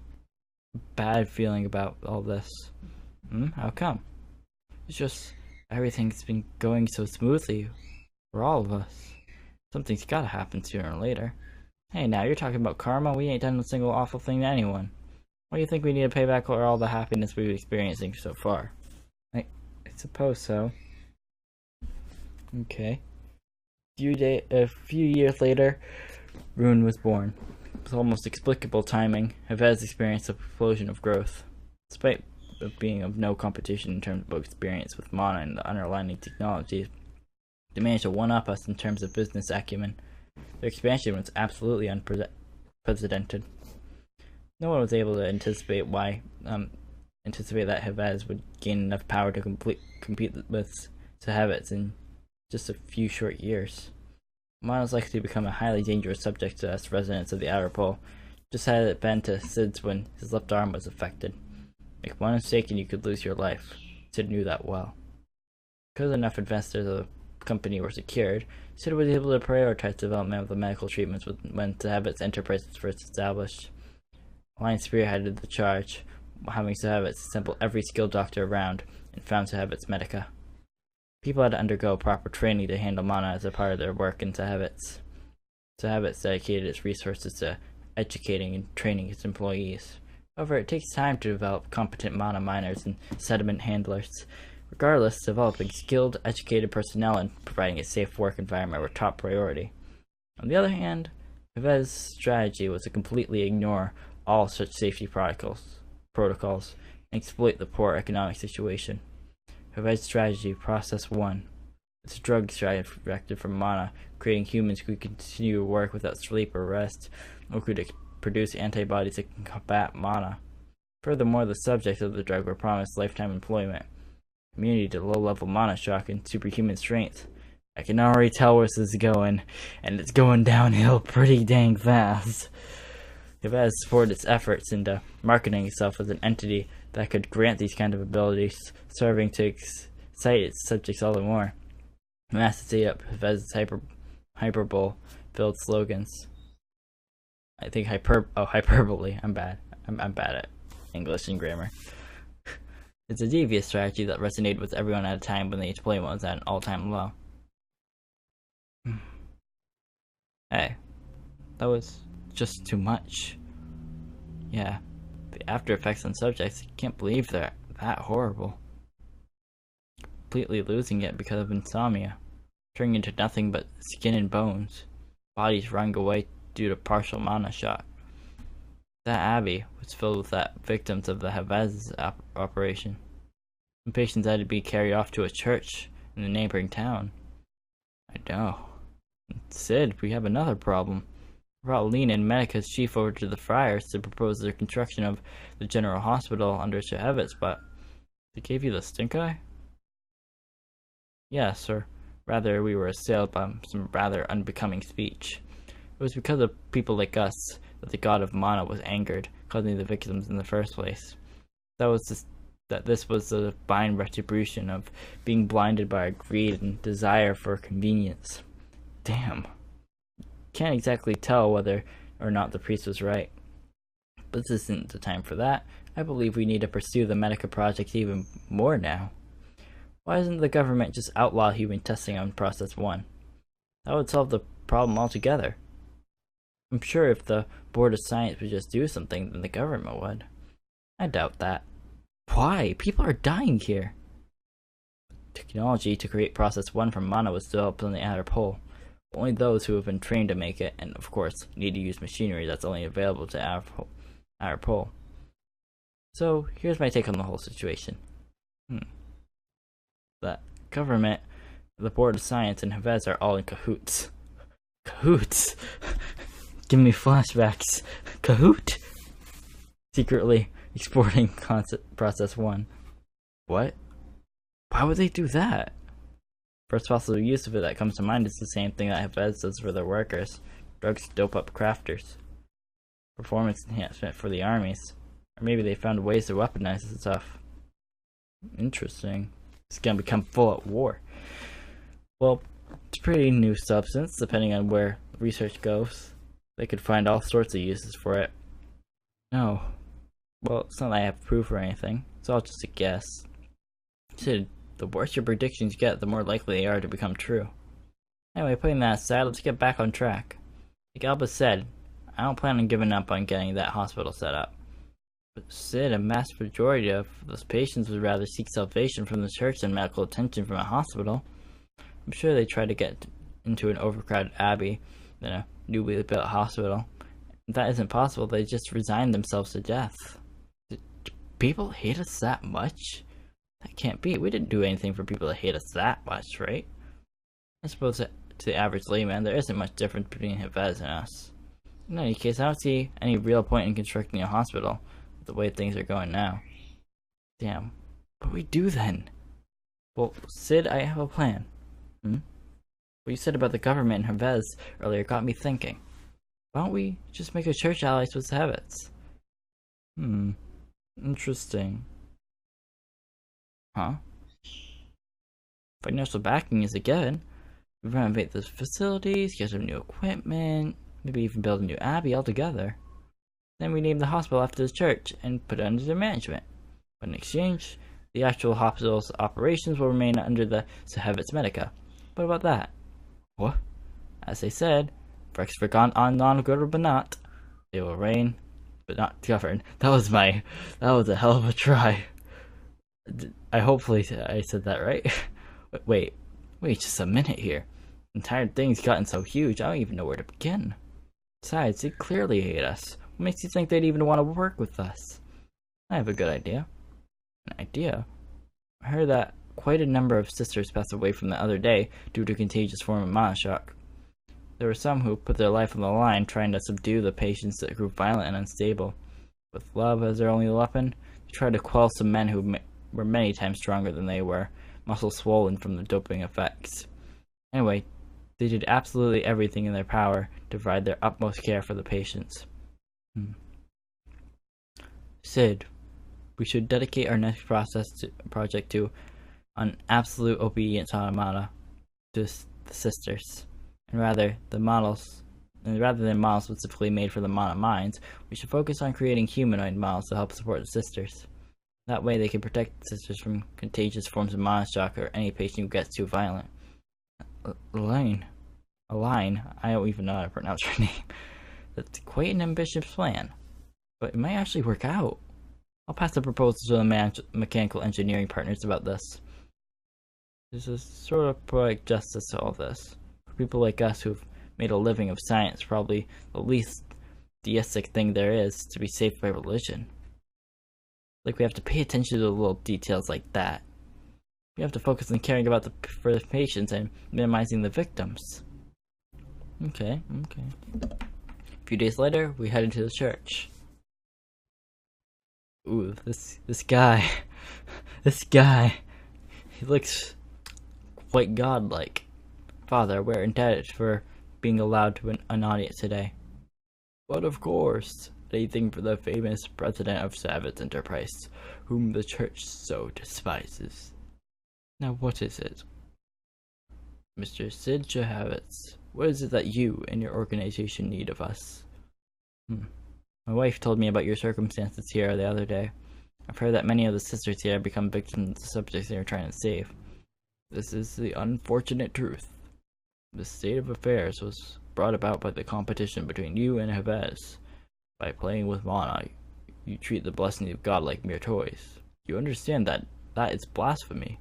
[SPEAKER 1] a bad feeling about all this. How come? It's just everything's been going so smoothly for all of us. Something's gotta happen sooner or later. Hey, now you're talking about karma? We ain't done a single awful thing to anyone. Why do you think we need to pay back for all the happiness we've been experiencing so far? I suppose so. Okay. A few years later, Rune was born. With almost explicable timing, Hevest experienced an explosion of growth. Despite of being of no competition in terms of experience with mana and the underlying technologies, they managed to one-up us in terms of business acumen. Their expansion was absolutely unprecedented. No one was able to anticipate that Hevez would gain enough power to compete with Sahavitz in just a few short years. Mana was likely to become a highly dangerous subject to us residents of the Outer Pole, just had it been to Sid's when his left arm was affected. Make one mistake and you could lose your life. Sid knew that well. Because enough investors of the company were secured, Sid was able to prioritize development of the medical treatments when Sahavitz Enterprise was first established. Alliance spearheaded the charge, having Sahavitz assemble every skilled doctor around and found Sahavitz Medica. People had to undergo proper training to handle mana as a part of their work in Sahavitz. Sahavitz dedicated its resources to educating and training its employees. However, it takes time to develop competent mana miners and sediment handlers. Regardless, developing skilled, educated personnel and providing a safe work environment were top priority. On the other hand, Hevez's strategy was to completely ignore all such safety protocols and exploit the poor economic situation. Hevez's strategy, Process 1. It's a drug strategy directed from mana, creating humans who could continue to work without sleep or rest, or could produce antibodies that can combat mana. Furthermore, the subjects of the drug were promised lifetime employment, immunity to low-level mana shock, and superhuman strength. I can already tell where this is going, and it's going downhill pretty dang fast. Hevez poured its efforts into marketing itself as an entity that could grant these kind of abilities, serving to excite its subjects all the more. Mass ate up Hevez's hyperbole-filled slogans. I think hyperbole. I'm bad. I'm bad at English and grammar. It's a devious strategy that resonated with everyone at a time when the employment was at an all-time low. Hey, that was just too much. Yeah, the after effects on subjects, I can't believe they're that horrible. Completely losing it because of insomnia, turning into nothing but skin and bones, bodies rotting away due to partial mana shock. That abbey was filled with victims of the Hevez operation. Some patients had to be carried off to a church in the neighboring town. I know. Sid, we have another problem. We brought Lena and Medica's chief over to the friars to propose their construction of the general hospital under Sahavitz, but they gave you the stink eye? Yes, or rather we were assailed by some rather unbecoming speech. It was because of people like us that the god of mana was angered, causing the victims in the first place. This was the divine retribution of being blinded by our greed and desire for convenience. Damn. Can't exactly tell whether or not the priest was right. But this isn't the time for that. I believe we need to pursue the Medica project even more now. Why doesn't the government just outlaw human testing on Process 1? That would solve the problem altogether. I'm sure if the Board of Science would just do something, then the government would. I doubt that. Why? People are dying here. Technology to create Process 1 from mana was developed on the Outer Pole. Only those who have been trained to make it, and of course, need to use machinery that's only available to Outer Pole. So, here's my take on the whole situation. The government, the Board of Science, and Hevez are all in cahoots. Cahoots? Give me flashbacks. Cahoot? Secretly exporting Process 1. What? Why would they do that? First possible use of it that comes to mind is the same thing that Hevez does for their workers. Drugs dope up crafters. Performance enhancement for the armies. Or maybe they found ways to weaponize this stuff. Interesting. It's gonna become full at war. Well, it's a pretty new substance, depending on where research goes. They could find all sorts of uses for it. No. Well, it's not that I have proof or anything. It's all just a guess. Sid, the worse your predictions get, the more likely they are to become true. Anyway, putting that aside, let's get back on track. Like Albas said, I don't plan on giving up on getting that hospital set up. But Sid, a mass majority of those patients would rather seek salvation from the church than medical attention from a hospital. I'm sure they try to get into an overcrowded abbey than a newly built hospital. If that isn't possible, they just resign themselves to death. People hate us that much? That can't be. We didn't do anything for people to hate us that much, right? I suppose that to the average layman, there isn't much difference between Hevez and us. In any case, I don't see any real point in constructing a hospital with the way things are going now. Damn. What do we do then? Well, Sid, I have a plan. What you said about the government and Hevez earlier got me thinking. Why don't we just make a church alliance with the Hevets? Interesting. Huh? Financial backing is a given. We renovate the facilities, get some new equipment, maybe even build a new abbey altogether. Then we name the hospital after the church and put it under their management. But in exchange, the actual hospital's operations will remain under the Sahevitz Medica. What about that? What? As they said, Rex forgot on non-good but not. They will reign, but not govern. That was a hell of a try. Hopefully I said that right. Wait just a minute here. The entire thing's gotten so huge, I don't even know where to begin. Besides, they clearly hate us. What makes you think they'd even want to work with us? I have a good idea. An idea? I heard that quite a number of sisters passed away from the other day due to a contagious form of mana shock. There were some who put their life on the line trying to subdue the patients that grew violent and unstable. With love as their only weapon, they tried to quell some men who were many times stronger than they were, muscles swollen from the doping effects. Anyway, they did absolutely everything in their power to provide their utmost care for the patients. Sid, we should dedicate our next project to an absolute obedience automata to the sisters. And rather than models specifically made for the mana minds, we should focus on creating humanoid models to help support the sisters. That way they can protect the sisters from contagious forms of mana shock or any patient who gets too violent. Aline, I don't even know how to pronounce her name. That's quite an ambitious plan, but it might actually work out. I'll pass the proposal to the mechanical engineering partners about this. There's a sort of poetic justice to all this. For people like us who've made a living of science, probably the least deistic thing there is to be saved by religion. Like, we have to pay attention to the little details like that. We have to focus on caring about for the patients and minimizing the victims. Okay. A few days later, we headed to the church. Ooh, this guy, he looks quite godlike. Father, we're indebted for being allowed to an audience today. But of course, anything for the famous president of Savage Enterprise, whom the church so despises. Now what is it? Mr. Sid Jahavitz, what is it that you and your organization need of us? My wife told me about your circumstances here the other day. I've heard that many of the sisters here have become victims of the subjects they are trying to save. This is the unfortunate truth. This state of affairs was brought about by the competition between you and Hevez. By playing with mana, you treat the blessings of God like mere toys. You understand that is blasphemy.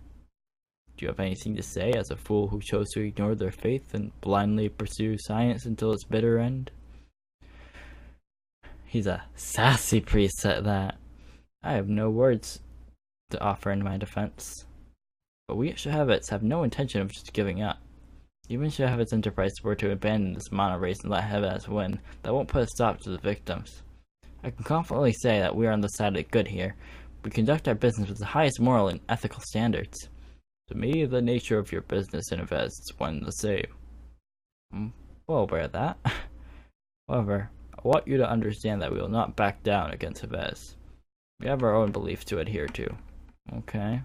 [SPEAKER 1] Do you have anything to say as a fool who chose to ignore their faith and blindly pursue science until its bitter end? He's a sassy priest at that. I have no words to offer in my defense. But we at Shahavitz have no intention of just giving up. Even if Shahavitz Enterprise were to abandon this mana race and let Hevez win, that won't put a stop to the victims. I can confidently say that we are on the side of the good here. We conduct our business with the highest moral and ethical standards. To me, the nature of your business in Hevez is one and the same. Well aware of that. However, I want you to understand that we will not back down against Hevez. We have our own beliefs to adhere to. Okay.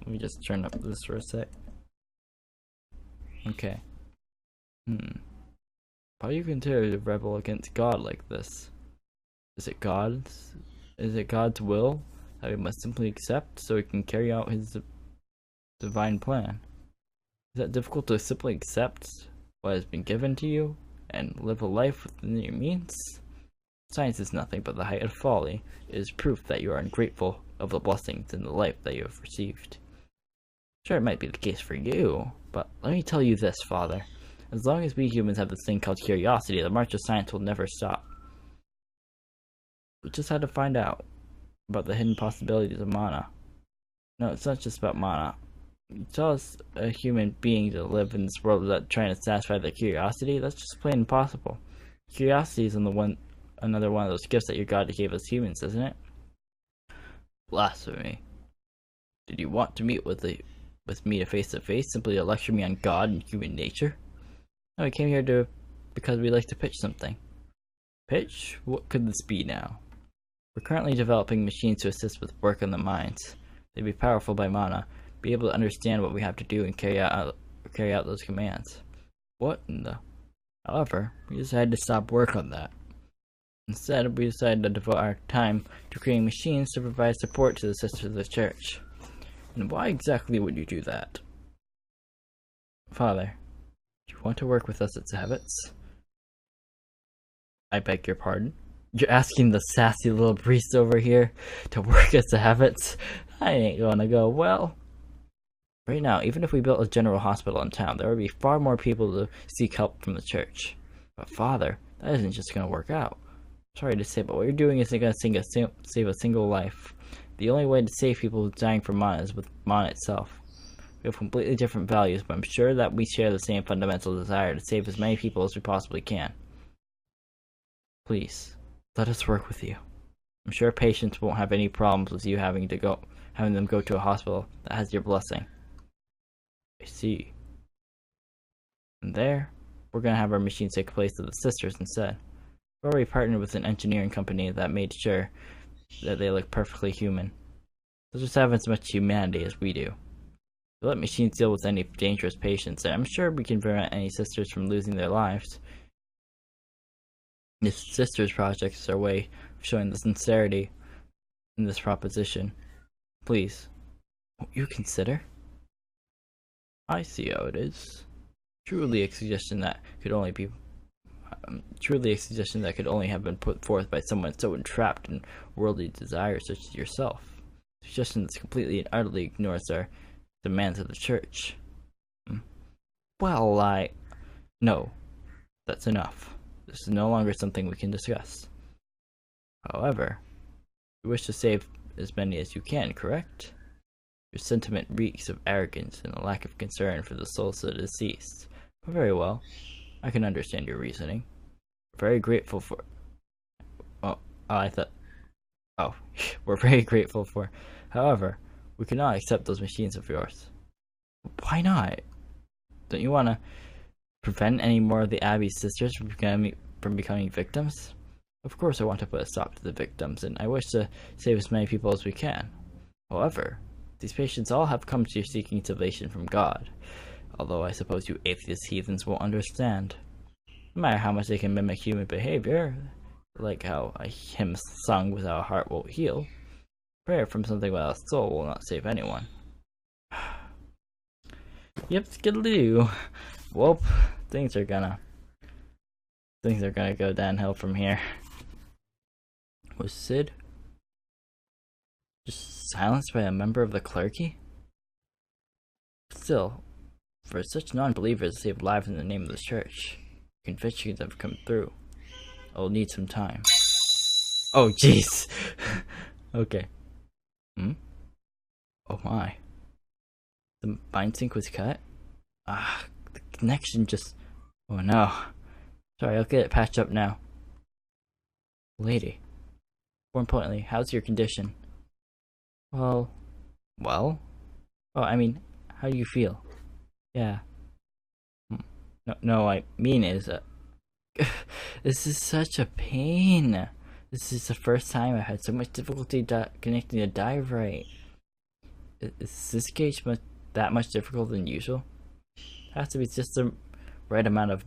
[SPEAKER 1] Let me just turn up this for a sec. Okay. Why do you continue to rebel against God like this? Is it God's will that we must simply accept so he can carry out his divine plan? Is that difficult to simply accept what has been given to you and live a life within your means? Science is nothing but the height of folly. It is proof that you are ungrateful of the blessings in the life that you have received. Sure, it might be the case for you, but let me tell you this, Father. As long as we humans have this thing called curiosity, the march of science will never stop. We just had to find out. about the hidden possibilities of mana. No, it's not just about mana. You tell us a human being to live in this world without trying to satisfy their curiosity? That's just plain impossible. Curiosity is another one of those gifts that your God gave us humans, isn't it? Blasphemy. Did you want to meet with me face to face, simply to lecture me on God and human nature? No, we came here because we like to pitch something. Pitch? What could this be now? We're currently developing machines to assist with work on the mines. They'd be powerful by mana, be able to understand what we have to do and carry out those commands. What in the... However, we decided to stop work on that. Instead, we decided to devote our time to creating machines to provide support to the sisters of the church. And why exactly would you do that? Father, do you want to work with us at Zavitz? I beg your pardon? You're asking the sassy little priest over here to work at Zavitz? I ain't gonna go well. Right now, even if we built a general hospital in town, there would be far more people to seek help from the church. But Father, that isn't just gonna work out. Sorry to say, but what you're doing isn't gonna save a single life. The only way to save people dying from mana is with mana itself. We have completely different values, but I'm sure that we share the same fundamental desire to save as many people as we possibly can. Please, let us work with you. I'm sure patients won't have any problems with you having them go to a hospital that has your blessing. I see. And there, we're gonna have our machines take place of the sisters instead. We've already partnered with an engineering company that made sure that they look perfectly human. They'll just have as much humanity as we do. We'll let machines deal with any dangerous patients, and I'm sure we can prevent any sisters from losing their lives. This Sisters Project is our way of showing the sincerity in this proposition. Please, won't you consider? I see how it is. Truly a suggestion that could only have been put forth by someone so entrapped in worldly desires such as yourself. A suggestion that's completely and utterly ignores our demands of the church. Well, no, that's enough. This is no longer something we can discuss. However, you wish to save as many as you can, correct? Your sentiment reeks of arrogance and a lack of concern for the souls of the deceased. But very well, I can understand your reasoning. We're very grateful for... we're very grateful for... However, we cannot accept those machines of yours. Why not? Don't you want to prevent any more of the Abbey's sisters from becoming victims? Of course I want to put a stop to the victims, and I wish to save as many people as we can. However, these patients all have come to you seeking salvation from God, although I suppose you atheist heathens won't understand. No matter how much they can mimic human behavior, like how a hymn sung without a heart won't heal, prayer from something without a soul will not save anyone. Yep, skidaloo. Well, things are gonna go downhill from here. Was Sid just silenced by a member of the clergy? Still, for such non-believers to save lives in the name of the church, convictions have come through. I'll need some time. Oh, jeez. Okay. Oh my. The bind sync was cut? The connection just... Oh no. Sorry, I'll get it patched up now. Lady. More importantly, how's your condition? Well? Oh, I mean, how do you feel? Yeah. No, I mean is... this is such a pain. This is the first time I've had so much difficulty connecting the dive right. Is this gauge that much difficult than usual? It has to be just the right amount of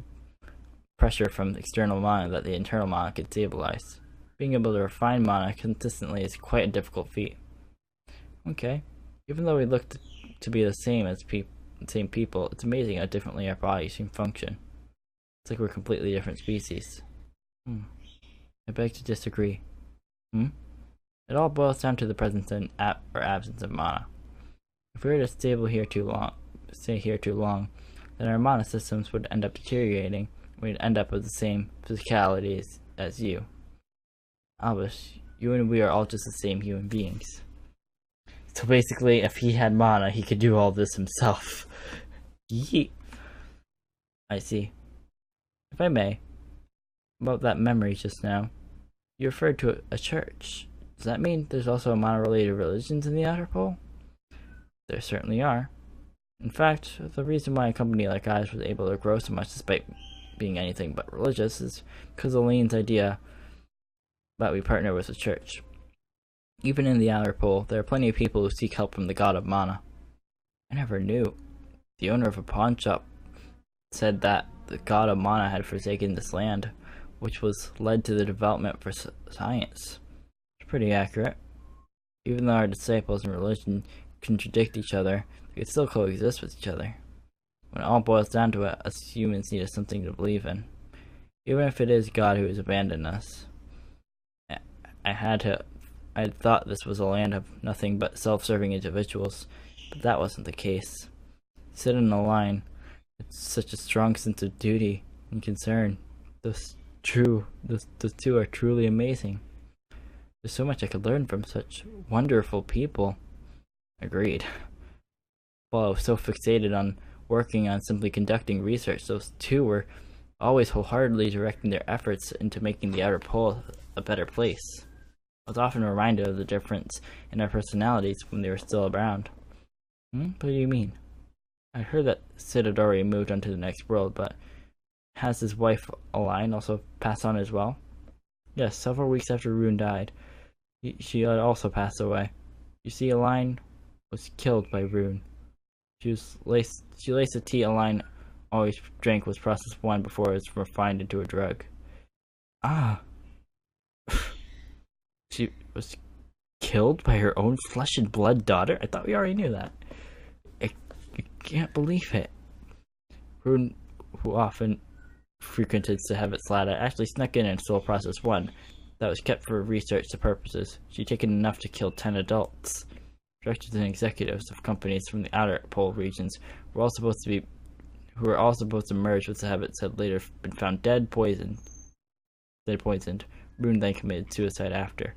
[SPEAKER 1] pressure from the external mana that the internal mana can stabilize. Being able to refine mana consistently is quite a difficult feat. Okay, even though we look to be the same people, it's amazing how differently our bodies can function. It's like we're completely different species. I beg to disagree. It all boils down to the presence or absence of mana. If we were to stay here too long, then our mana systems would end up deteriorating. We'd end up with the same physicality as you. Albas, You and we are all just the same human beings. So basically, if he had mana, he could do all this himself. Yeet. I see. If I may, about that memory just now, you referred to a church. Does that mean there's also mana-related religions in the Outer Pole? There certainly are. In fact, the reason why a company like ours was able to grow so much despite being anything but religious is because of Lane's idea that we partner with the church. Even in the Outer Pole, there are plenty of people who seek help from the god of mana. I never knew. The owner of a pawn shop said that the god of mana had forsaken this land, which was led to the development for science. It's pretty accurate. Even though our disciples and religion contradict each other, they could still coexist with each other. When it all boils down to it, us humans need something to believe in. Even if it is God who has abandoned us. I had thought this was a land of nothing but self-serving individuals, but that wasn't the case. Sit in a line with such a strong sense of duty and concern. Those two are truly amazing. There's so much I could learn from such wonderful people. Agreed. While I was so fixated on working on simply conducting research, those two were always wholeheartedly directing their efforts into making the Outer Pole a better place. I was often reminded of the difference in their personalities when they were still around. What do you mean? I heard that Sidodori moved on to the next world, but has his wife Aline also passed on as well? Yes, several weeks after Rune died, she had also passed away. You see, Aline was killed by Rune. She laced the tea Aline always drank was processed one before it was refined into a drug. Ah. She was killed by her own flesh and blood daughter? I thought we already knew that. I can't believe it. Rune, who often frequented Sahevet's ladder, actually snuck in and stole process one that was kept for research purposes. She'd taken enough to kill 10 adults. Directors and executives of companies from the Outer Pole regions were all supposed to merge with Sahevet had later been found dead poisoned. Rune then committed suicide after.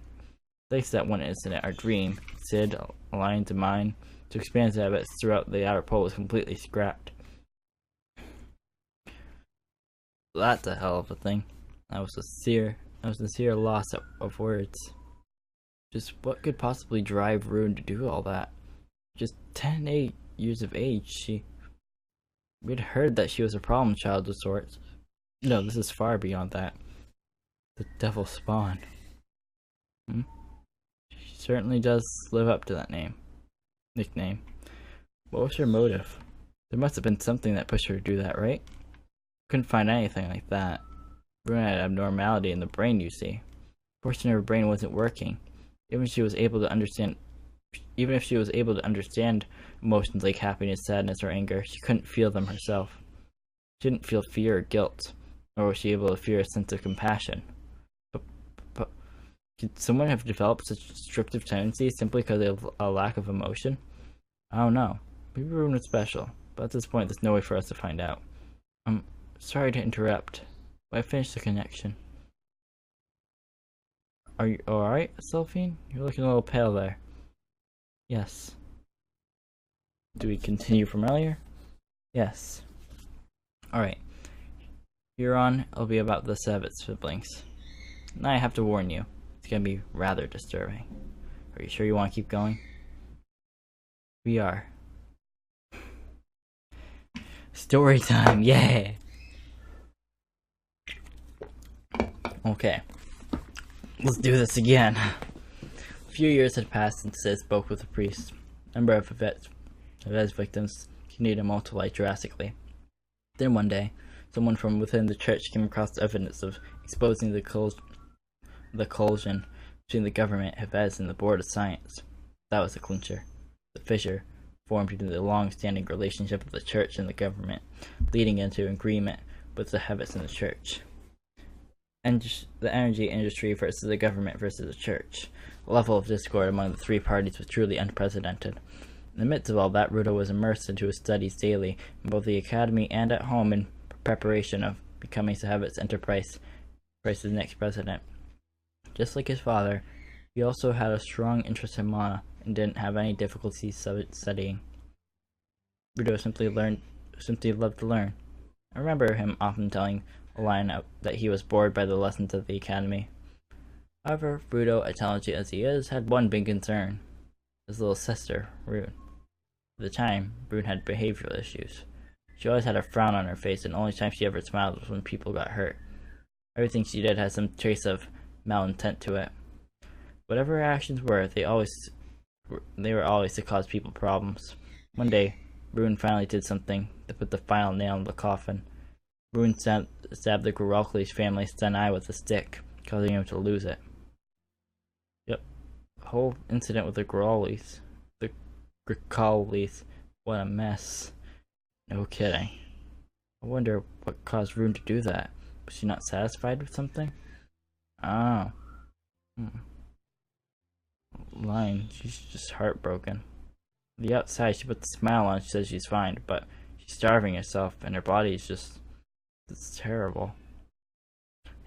[SPEAKER 1] Thanks to that one incident, our dream, Sid, Alliance, and mine, to expand Sahevet throughout the Outer Pole was completely scrapped. That's a hell of a thing. That was a sincere loss of words. Just what could possibly drive Rune to do all that? Just 10 years of age, we'd heard that she was a problem child of sorts. No, this is far beyond that. The devil spawn. She certainly does live up to that nickname. What was her motive? There must have been something that pushed her to do that, right? Couldn't find anything like that. Rune had an abnormality in the brain, you see. A portion of her brain wasn't working. Even if she was able to understand emotions like happiness, sadness, or anger, she couldn't feel them herself. She didn't feel fear or guilt, nor was she able to feel a sense of compassion. But could someone have developed such destructive tendencies simply because of a lack of emotion? I don't know. Maybe Rune was special, but at this point there's no way for us to find out. I'm sorry to interrupt, but I finished the connection. Are you alright, Sophie? You're looking a little pale there. Yes. Do we continue from earlier? Yes. Alright. Here on, it'll be about the Sahevet siblings. Now I have to warn you, it's gonna be rather disturbing. Are you sure you want to keep going? We are. Story time, yeah! Okay. Let's do this again. A few years had passed since Sid spoke with the priest. A number of Yvette's victims continued to multiply drastically. Then one day, someone from within the church came across evidence of exposing the collusion between the government, Yvette's, and the Board of Science. That was the clincher. The fissure formed into the long-standing relationship of the church and the government, leading into agreement with the Yvette's and the church. And the energy industry versus the government versus the church. The level of discord among the three parties was truly unprecedented. In the midst of all that, Rune was immersed into his studies daily, in both the academy and at home, in preparation of becoming Sahevet's Enterprise's next president. Just like his father, He also had a strong interest in mana and didn't have any difficulty studying. Rudo simply loved to learn. I remember him often telling Alina that he was bored by the lessons of the academy. However, Rudo, intelligent as he is, had one big concern: his little sister, Rune. At the time, Rune had behavioral issues. She always had a frown on her face, and the only time she ever smiled was when people got hurt. Everything she did had some trace of malintent to it. Whatever her actions were, they were always to cause people problems. One day, Rune finally did something to put the final nail in the coffin. Rune stabbed the Graucles family's son eye with a stick, causing him to lose it. Yep, the whole incident with the Graucles. What a mess. No kidding. I wonder what caused Rune to do that. Was she not satisfied with something? Oh. Lying, she's just heartbroken. On the outside, she puts a smile on, she says she's fine, but she's starving herself, and her body is it's terrible.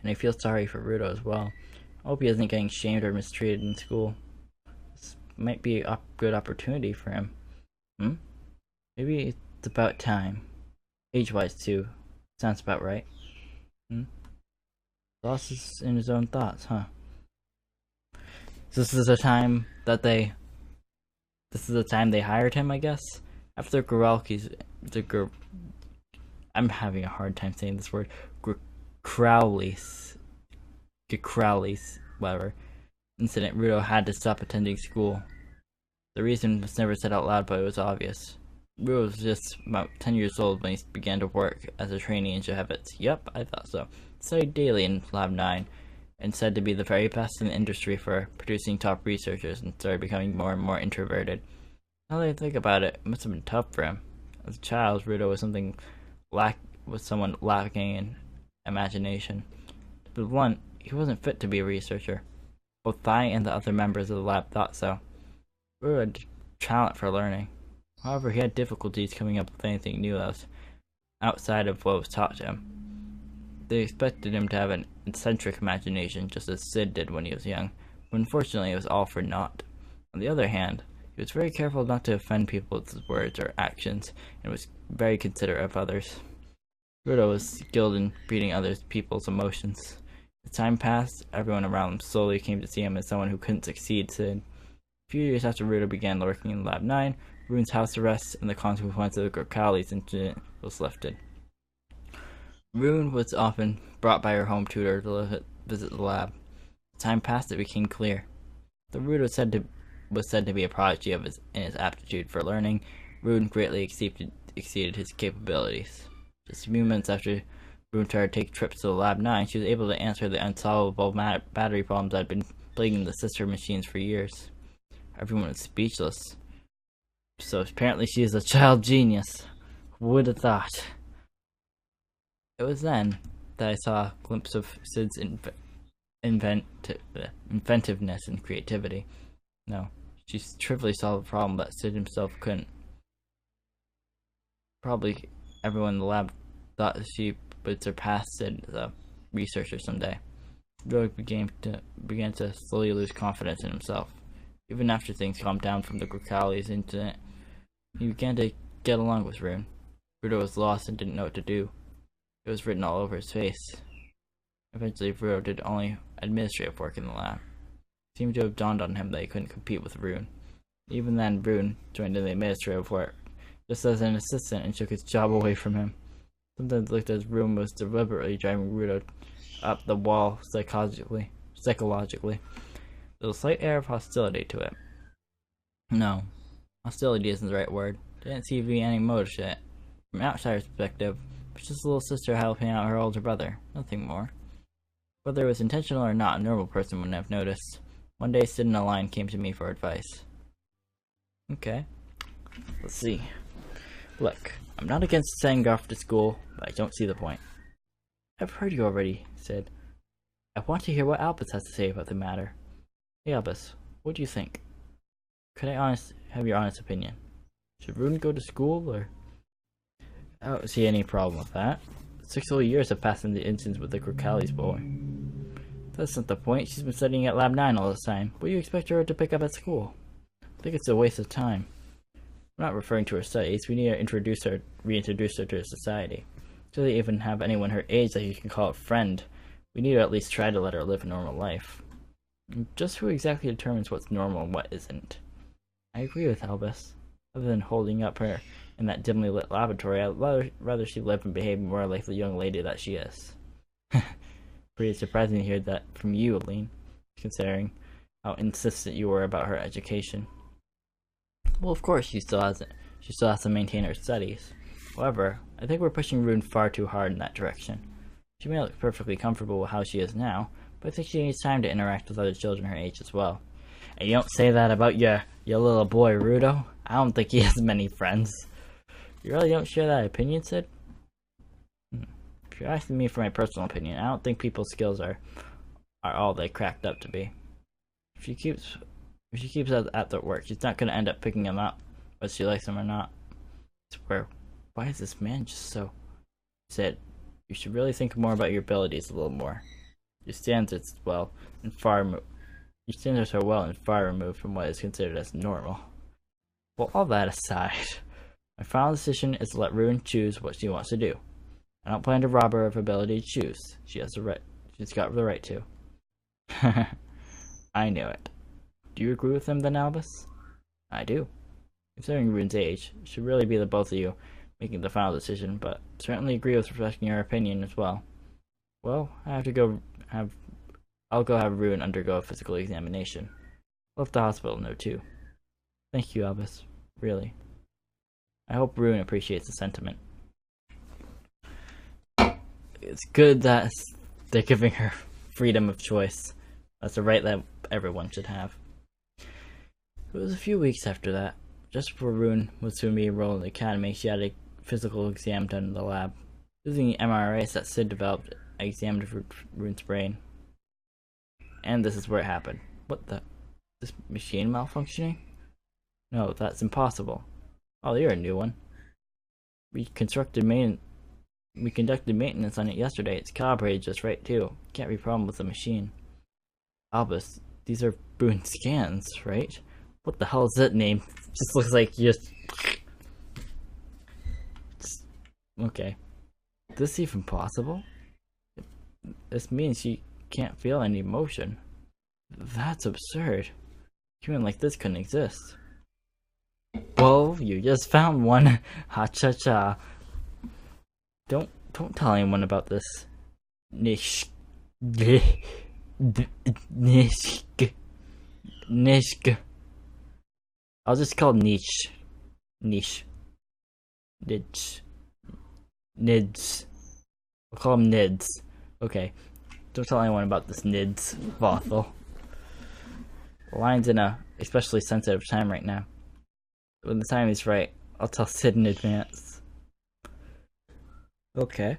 [SPEAKER 1] And I feel sorry for Rudo as well. I hope he isn't getting shamed or mistreated in school. This might be a good opportunity for him. Maybe it's about time. Age-wise, too. Sounds about right. Lost is in his own thoughts, huh? This is the time they hired him, I guess? After Graucles, I'm having a hard time saying this word. Graucles, whatever. Incident, Rudo had to stop attending school. The reason was never said out loud, but it was obvious. Rudo was just about 10 years old when he began to work as a trainee in Jehevitz. Yep, I thought so. Studied daily in Lab 9, and said to be the very best in the industry for producing top researchers, and started becoming more and more introverted. Now that I think about it, it must have been tough for him. As a child, Rudo was someone lacking in imagination. To be blunt, he wasn't fit to be a researcher. Both I and the other members of the lab thought so. Rudo had talent for learning. However, he had difficulties coming up with anything new that was outside of what was taught to him. They expected him to have an eccentric imagination, just as Sid did when he was young, but unfortunately it was all for naught. On the other hand, he was very careful not to offend people with his words or actions, and was very considerate of others. Rudo was skilled in reading other people's emotions. As time passed, everyone around him slowly came to see him as someone who couldn't succeed, Sid. A few years after Rudo began working in Lab 9, Rune's house arrest and the consequence of the Graucles incident was lifted. Rune was often brought by her home tutor to visit the lab. As time passed, it became clear. Though Rune was said to be a prodigy in his aptitude for learning, Rune greatly exceeded his capabilities. Just a few months after Rune started to take trips to Lab 9, she was able to answer the unsolvable battery problems that had been plaguing the sister machines for years. Everyone was speechless. So apparently she is a child genius. Who would have thought? It was then that I saw a glimpse of Sid's inventiveness and creativity. No, she trivially solved a problem that Sid himself couldn't. Probably everyone in the lab thought that she would surpass Sid as a researcher someday. Rudo began to slowly lose confidence in himself. Even after things calmed down from the Graucles incident, he began to get along with Rune. Rudo was lost and didn't know what to do. It was written all over his face. Eventually, Rudo did only administrative work in the lab. It seemed to have dawned on him that he couldn't compete with Rune. Even then, Rune joined in the administrative work, just as an assistant, and took his job away from him. Sometimes it looked as Rune was deliberately driving Rudo up the wall psychologically. There was a slight air of hostility to it. No, hostility isn't the right word. There didn't seem to be any motive to it. From an outsider's perspective, it was just a little sister helping out her older brother, nothing more. Whether it was intentional or not, a normal person wouldn't have noticed. One day, Sid and Aline came to me for advice. Okay, let's see. Look, I'm not against sending off to school, but I don't see the point. I've heard you already, Sid. I want to hear what Albas has to say about the matter. Hey Albas, what do you think? Could I have your honest opinion? Should Rune go to school, or? I don't see any problem with that. 6 whole years have passed in the instance with the Graucles boy. That's not the point. She's been studying at Lab 9 all this time. What do you expect her to pick up at school? I think it's a waste of time. We're not referring to her studies. We need to reintroduce her to society. Do they even have anyone her age that you can call a friend? We need to at least try to let her live a normal life. Just who exactly determines what's normal and what isn't? I agree with Albas. Other than holding up her in that dimly lit laboratory, I'd rather she live and behave more like the young lady that she is. Pretty surprising to hear that from you, Aline, considering how insistent you were about her education. Well, of course, she still has to maintain her studies. However, I think we're pushing Rune far too hard in that direction. She may look perfectly comfortable with how she is now, but I think she needs time to interact with other children her age as well. And you don't say that about your little boy, Rudo? I don't think he has many friends. You really don't share that opinion, Sid? If you're asking me for my personal opinion, I don't think people's skills are all they cracked up to be. If she keeps at their work, she's not going to end up picking him up, whether she likes him or not. I swear, why is this man just so... Sid, you should really think more about your abilities a little more. Your standards are far removed from what is considered as normal. Well, all that aside, my final decision is to let Rune choose what she wants to do. I don't plan to rob her of her ability to choose. She has the right. She's got the right to. I knew it. Do you agree with him then, Albus? I do. Considering Rune's age, it should really be the both of you making the final decision, but certainly agree with respecting your opinion as well. Well, I'll go have Rune undergo a physical examination. I'll let the hospital know too. Thank you, Albus. Really. I hope Rune appreciates the sentiment. It's good that they're giving her freedom of choice. That's a right that everyone should have. It was a few weeks after that. Just before Rune was to be enrolled in the academy, she had a physical exam done in the lab. Using the MRIs that Sid developed, I examined Rune's brain. And this is where it happened. What the? This machine malfunctioning? No, that's impossible. Oh, you're a new one. We conducted maintenance on it yesterday. It's calibrated just right too. Can't be a problem with the machine. Albus, these are Rune's scans, right? What the hell is that name? Just looks like okay. Is this even possible? This means she can't feel any emotion. That's absurd. Human like this couldn't exist. Whoa, you just found one. Ha cha cha. Don't tell anyone about this. Nishk. I'll just call Niche. Niche. Nids. Nids. We'll call him Nids. Okay. Don't tell anyone about this Nids brothel. The line's in a especially sensitive time right now. When the time is right, I'll tell Sid in advance. Okay.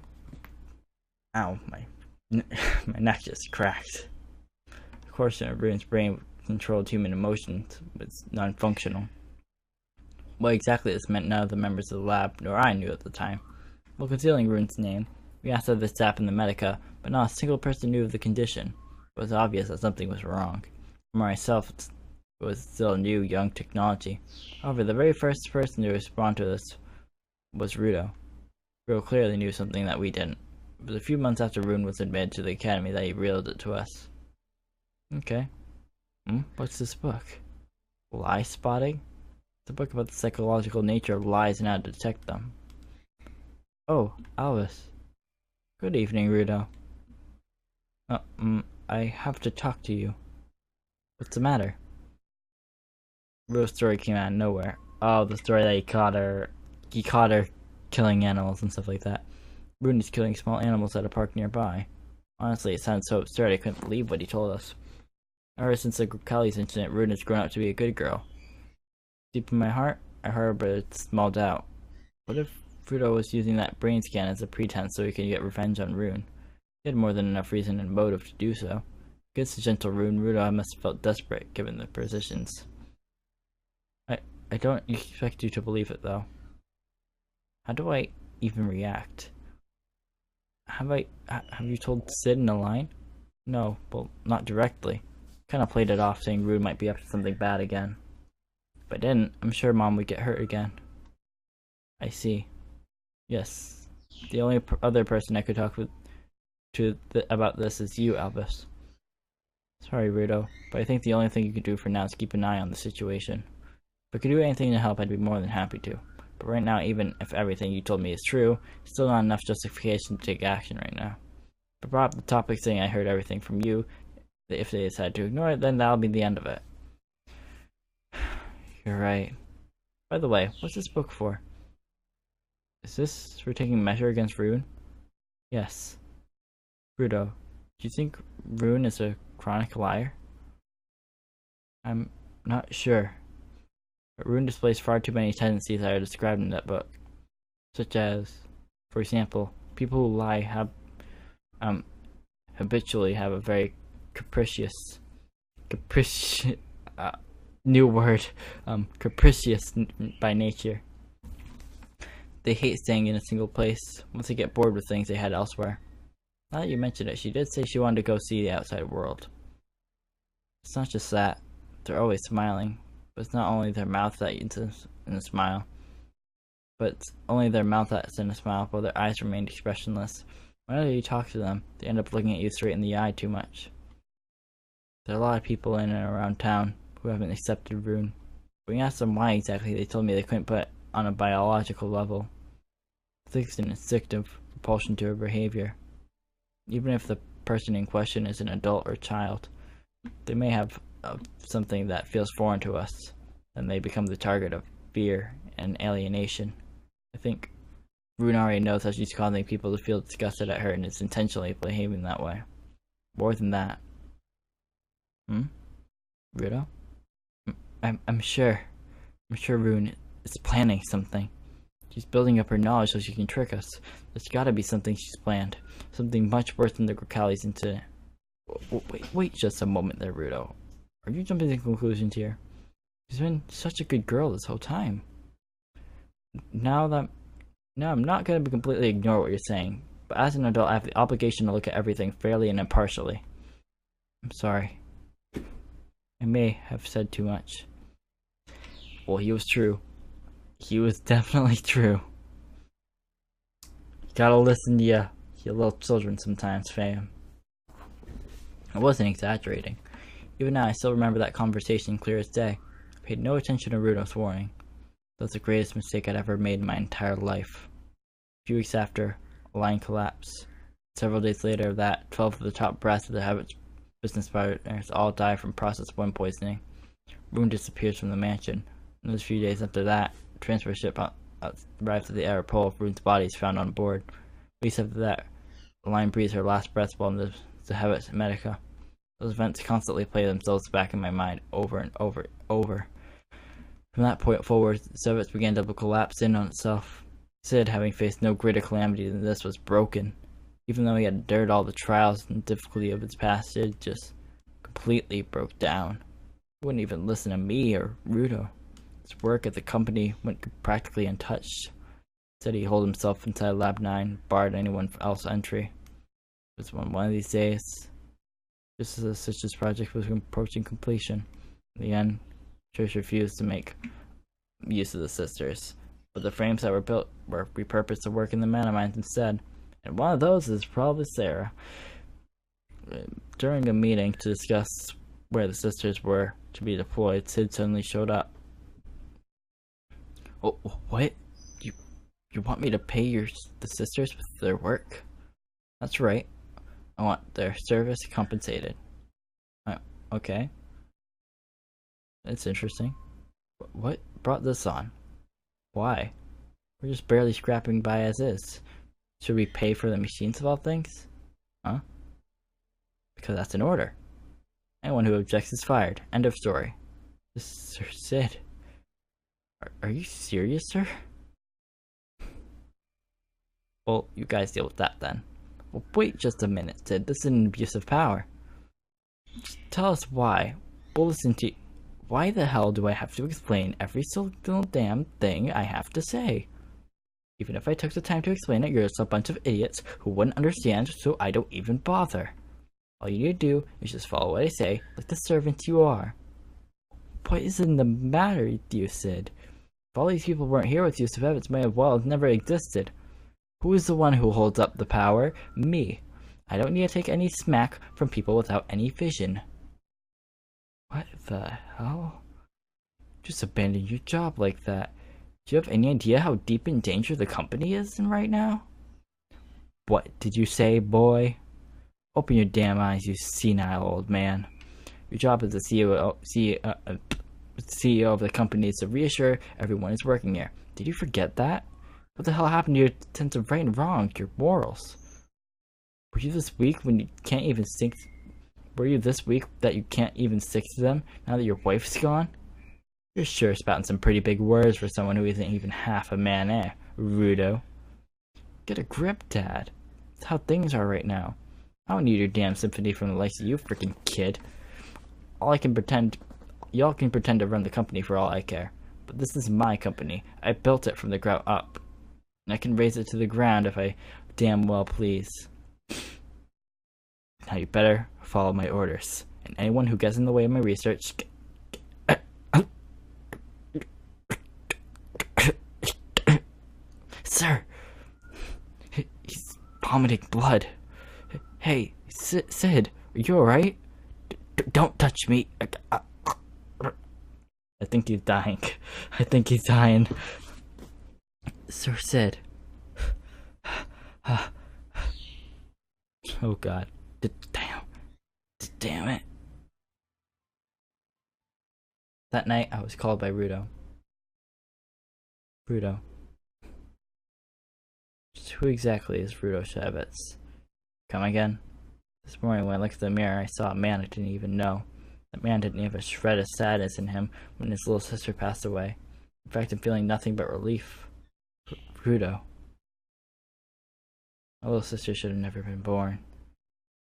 [SPEAKER 1] Ow, my neck just cracked. Of course, Rune's brain controlled human emotions, but it's non-functional. What exactly this meant, none of the members of the lab, nor I, knew at the time. While concealing Rune's name, we asked other staff in the Medica, but not a single person knew of the condition. It was obvious that something was wrong. For myself, it was still new, young technology. However, the very first person to respond to this was Rudo. Rudo clearly knew something that we didn't. It was a few months after Rune was admitted to the academy that he revealed it to us. Okay. What's this book? Lie spotting? It's a book about the psychological nature of lies and how to detect them. Oh, Albus. Good evening, Rudo. I have to talk to you. What's the matter? Rudo's story came out of nowhere. Oh, the story that he caught her killing animals and stuff like that. Rune is killing small animals at a park nearby. Honestly, it sounds so absurd I couldn't believe what he told us. Ever since the Kelly's incident, Rune has grown up to be a good girl. Deep in my heart, I harbor a small doubt. What if Rudo was using that brain scan as a pretense so he could get revenge on Rune? He had more than enough reason and motive to do so. Against the gentle Rune, Rudo must have felt desperate, given the positions. I don't expect you to believe it, though. How do I even react? Have you told Sid in a line? No, well, not directly. Kind of played it off, saying Rune might be up to something bad again. If I didn't, I'm sure Mom would get hurt again. I see. Yes. The only other person I could talk about this is you, Albas. Sorry, Rudo, but I think the only thing you can do for now is keep an eye on the situation. If I could do anything to help, I'd be more than happy to. But right now, even if everything you told me is true, it's still not enough justification to take action right now. But brought up the topic saying I heard everything from you. If they decide to ignore it, then that'll be the end of it. You're right. By the way, what's this book for? Is this for taking measure against Rune? Yes. Rudo, do you think Rune is a chronic liar? I'm not sure. But Rune displays far too many tendencies that are described in that book. Such as, for example, people who lie habitually have a very capricious new word, capricious by nature. They hate staying in a single place once they get bored with things they had elsewhere. Now that you mention it, she did say she wanted to go see the outside world. It's not just that. They're always smiling, but it's not only their mouth that eats in a smile, but it's only their mouth that's in a smile, while their eyes remain expressionless. Whenever you talk to them, they end up looking at you straight in the eye too much. There are a lot of people in and around town who haven't accepted Rune. When you asked them why exactly, they told me they couldn't put it on a biological level. It's an instinctive repulsion to her behavior. Even if the person in question is an adult or child, they may have something that feels foreign to us, and they become the target of fear and alienation. I think Rune already knows how she's causing people to feel disgusted at her and is intentionally behaving that way. More than that. Rudo? I'm sure Rune is planning something. She's building up her knowledge so she can trick us. There's gotta be something she's planned. Something much worse than the Gracali's into... Wait just a moment there, Rudo. Are you jumping to conclusions here? She's been such a good girl this whole time. Now I'm not gonna completely ignore what you're saying, but as an adult I have the obligation to look at everything fairly and impartially. I'm sorry. I may have said too much. Well, he was true. He was definitely true. You gotta listen to your little children sometimes, fam. I wasn't exaggerating. Even now, I still remember that conversation clear as day. I paid no attention to Rudo's warning. That was the greatest mistake I'd ever made in my entire life. A few weeks after, a line collapsed. Several days later, 12 of the top brass of the Habit's business partners all died from process 1 poisoning. Rune disappears from the mansion. In those few days after that, a transfer ship arrives at the outer pole. Rune's body is found on board. Weeks after that, the line breathes her last breath while in the Habit's Medica. Those events constantly play themselves back in my mind over and over and over. From that point forward, the Soviets began to collapse in on itself. Sid, having faced no greater calamity than this, was broken. Even though he had endured all the trials and difficulty of its passage, just completely broke down. He wouldn't even listen to me or Rudo. His work at the company went practically untouched. Said he'd hold himself inside Lab 9, barred anyone else entry. It was one of these days, just as the Sisters project was approaching completion. In the end, Church refused to make use of the Sisters, but the frames that were built were repurposed to work in the Manamines instead. And one of those is probably Sara. During a meeting to discuss where the Sisters were to be deployed, Sid suddenly showed up. Oh, what? You want me to pay the Sisters with their work? That's right. I want their service compensated. Okay. That's interesting. What brought this on? Why? We're just barely scrapping by as is. Should we pay for the machines of all things? Huh? Because that's an order. Anyone who objects is fired. End of story. Sir Sid. Are you serious, sir? Well, you guys deal with that then. Well, wait just a minute, Sid. This is an abuse of power. Just tell us why. We'll listen to you. Why the hell do I have to explain every single damn thing I have to say? Even if I took the time to explain it, you're just a bunch of idiots who wouldn't understand, so I don't even bother. All you need to do is just follow what I say, like the servant you are. What is in the matter with you, Sid? If all these people weren't here with you, Savevitz may have well never existed. Who is the one who holds up the power? Me. I don't need to take any smack from people without any vision. What the hell? Just abandon your job like that. Do you have any idea how deep in danger the company is in right now? What did you say, boy? Open your damn eyes, you senile old man. Your job as the CEO of the company is to reassure everyone who's working here. Did you forget that? What the hell happened to your sense of right and wrong, your morals? Were you this weak when you can't even stick? Were you this weak that you can't even stick to them now that your wife's gone? You're sure spouting some pretty big words for someone who isn't even half a man, Rudo? Get a grip, Dad. That's how things are right now. I don't need your damn sympathy from the likes of you, freaking kid. Y'all can pretend to run the company for all I care. But this is my company. I built it from the ground up. And I can raise it to the ground if I damn well please. Now you better follow my orders. And anyone who gets in the way of my research... Sir! He's vomiting blood. Hey, Sid, are you alright? Don't touch me. I think he's dying. I think he's dying. Sir Sid. Oh god. Damn it. That night, I was called by Rudo. Rudo. Who exactly is Rudo Shavitz? Come again? This morning when I looked at the mirror, I saw a man I didn't even know. That man didn't have a shred of sadness in him when his little sister passed away. In fact, I'm feeling nothing but relief. Rudo. My little sister should have never been born.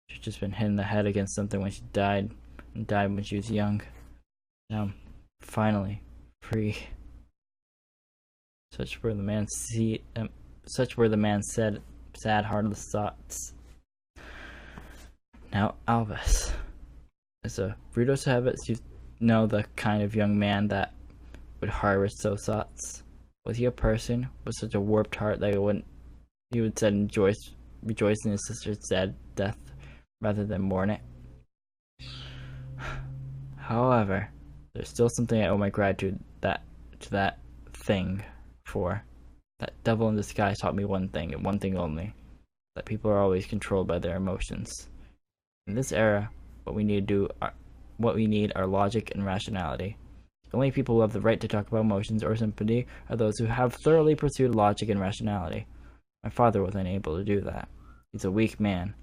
[SPEAKER 1] She'd just been hitting the head against something when she died, and died when she was young. Now I'm finally free. Such were the man's said sad, heartless thoughts. Now, Albas. As a Rudo Savitz, you know the kind of young man that would harbor those thoughts. Was he a person with such a warped heart that he would rejoice in his sister's death rather than mourn it? However, there's still something I owe my gratitude to that thing for. That devil in disguise taught me one thing, and one thing only. That people are always controlled by their emotions. In this era, what we need are logic and rationality. The only people who have the right to talk about emotions or sympathy are those who have thoroughly pursued logic and rationality. My father was unable to do that. He's a weak man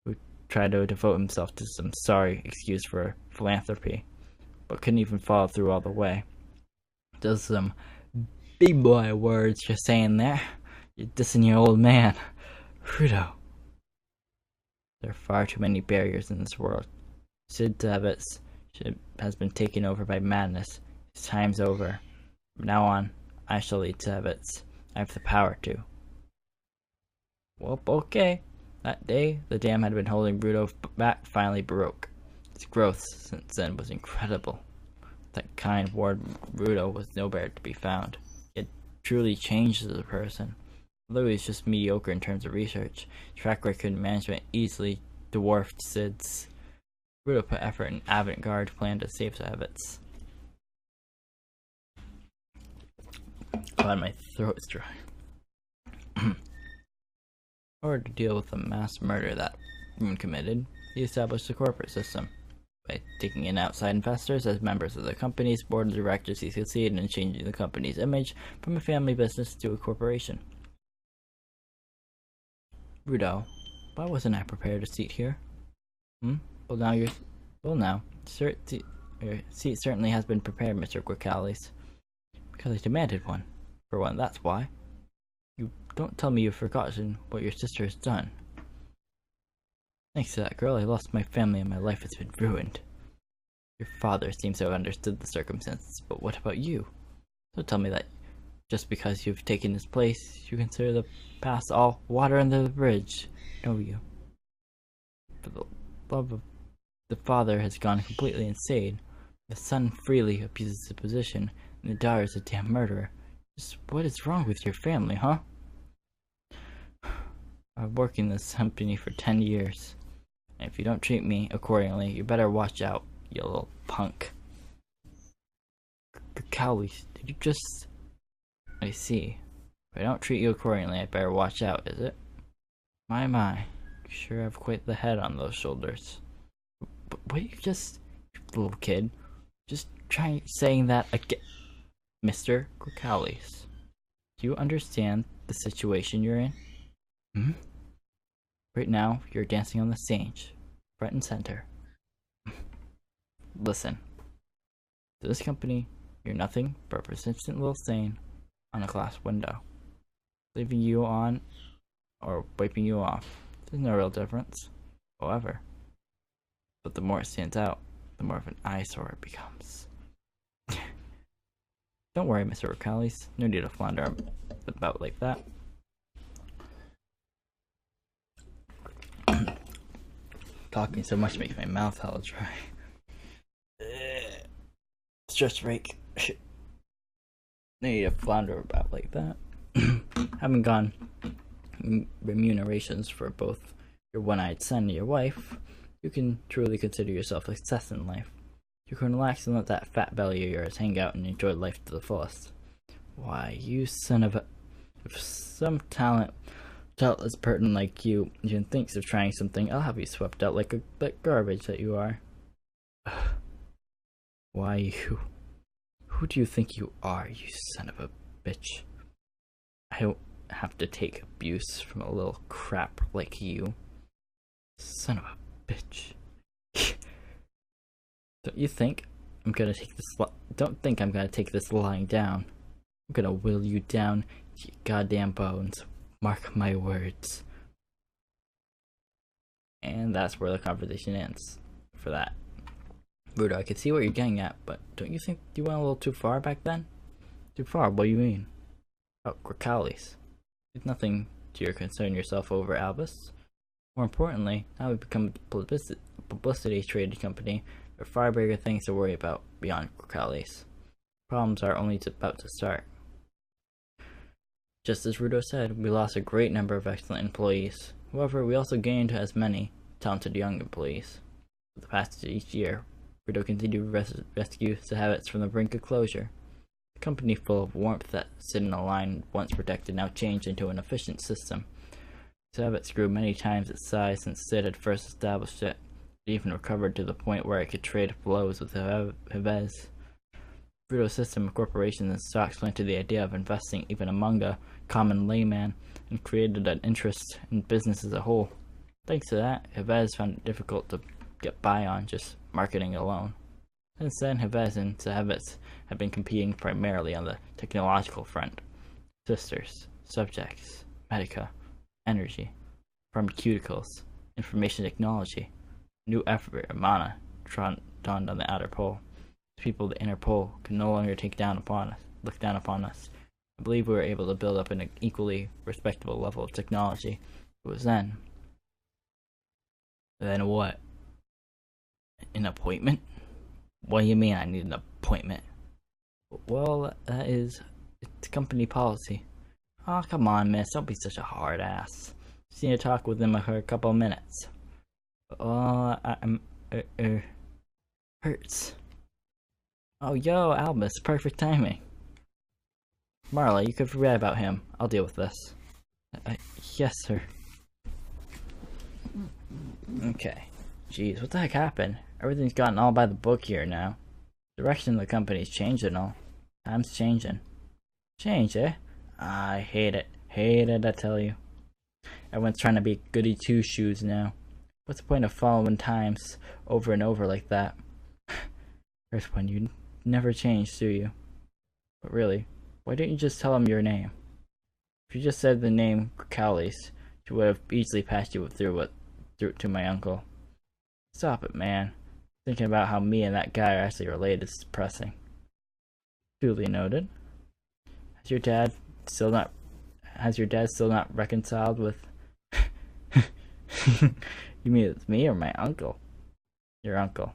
[SPEAKER 1] who tried to devote himself to some sorry excuse for philanthropy, but couldn't even follow through all the way. Does some big boy words you're saying there. You're dissing your old man. Rudo. There are far too many barriers in this world. Sid Savitz has been taken over by madness. His time's over. From now on, I shall lead Savitz. I have the power to. Well, okay. That day, the dam had been holding Rudo back finally broke. His growth since then was incredible. That kind ward Rudo was nowhere to be found. He had truly changed as a person. Although he was just mediocre in terms of research, track record and management easily dwarfed Sid's. Rudo put effort in an avant-garde plan to save Savitz. God, my throat's dry. In order to deal with the mass murder that Rune committed, he established a corporate system. By taking in outside investors as members of the company's board of directors, he succeeded in changing the company's image from a family business to a corporation. Rudo, why wasn't I prepared a seat here? Well now, your seat certainly has been prepared, Mr. Quicalis. Because I demanded one. For one, that's why. You don't tell me you've forgotten what your sister has done. Thanks to that girl, I lost my family and my life has been ruined. Your father seems to have understood the circumstances, but what about you? Don't tell me that just because you've taken his place, you consider the past all water under the bridge, know you? For the love of the father has gone completely insane. The son freely abuses the position, and the daughter is a damn murderer. Just what is wrong with your family, huh? I've worked in this company for 10 years. And if you don't treat me accordingly, you better watch out, you little punk. Cowley, did you just... I see. If I don't treat you accordingly, I better watch out, is it? My, you sure have quite the head on those shoulders. But what you just... You little kid. Just try saying that again. Mr. Cowleys, do you understand the situation you're in? Hmm? Right now, you're dancing on the stage, front and center. Listen, to this company, you're nothing but a persistent little stain on a glass window. Leaving you on or wiping you off, there's no real difference. However, but the more it stands out, the more of an eyesore it becomes. Don't worry, Mr. Ricales, no need to flounder about like that. Talking so much makes my mouth hella dry. Stress break. No need to flounder about like that. Having gone remunerations for both your one-eyed son and your wife, you can truly consider yourself a success in life. You can relax and let that fat belly of yours hang out and enjoy life to the fullest. Why, you son of a... If some talentless person like you even thinks of trying something, I'll have you swept out like that garbage that you are. Why, you... Who do you think you are, you son of a bitch? I don't have to take abuse from a little crap like you. Son of a bitch. Don't think I'm gonna take this lying down. I'm gonna will you down to your goddamn bones. Mark my words. And that's where the conversation ends for that. Rudo, I can see what you're getting at, but don't you think you went a little too far back then? Too far? What do you mean? Oh, Gracales. There's nothing to concern yourself over, Albas. More importantly, now we've become a publicity traded company. There are far bigger things to worry about beyond Gracales. Problems are only about to start. Just as Rudo said, we lost a great number of excellent employees. However, we also gained as many talented young employees. For the past each year, Rudo continued to rescue Sahabits from the brink of closure. A company full of warmth that stood in a line once protected now changed into an efficient system. Sahabits grew many times its size since Sid had first established it. It even recovered to the point where it could trade blows with Hevez. Rudo's system of corporations and stocks planted the idea of investing even among a common layman and created an interest in business as a whole. Thanks to that, Hevez found it difficult to get by on just marketing alone. Since then, Hevez and Sahabits have been competing primarily on the technological front. Sisters, subjects, medica, energy, pharmaceuticals, information technology. New effort, Mana, dawned on the outer pole. The people of the inner pole can no longer look down upon us. I believe we were able to build up an equally respectable level of technology. It was then. Then what? An appointment? What do you mean I need an appointment? Well, it's company policy. Oh, come on, miss, don't be such a hard ass. Just need to talk with them for a couple of minutes. I'm hurts. Oh, yo, Albas, perfect timing. Marla, you could forget about him. I'll deal with this. Yes, sir. Okay. Jeez, what the heck happened? Everything's gotten all by the book here now. Direction of the company's changed and all. Time's changing. Change, eh? I hate it. Hate it, I tell you. Everyone's trying to be goody two-shoes now. What's the point of following times over and over like that? First one, you never change, do you? But really, why didn't you just tell him your name? If you just said the name Cowleys, she would have easily passed you through to my uncle. Stop it, man. Thinking about how me and that guy are actually related is depressing. Duly noted. Has your dad still not reconciled with You mean it's me or my uncle? Your uncle.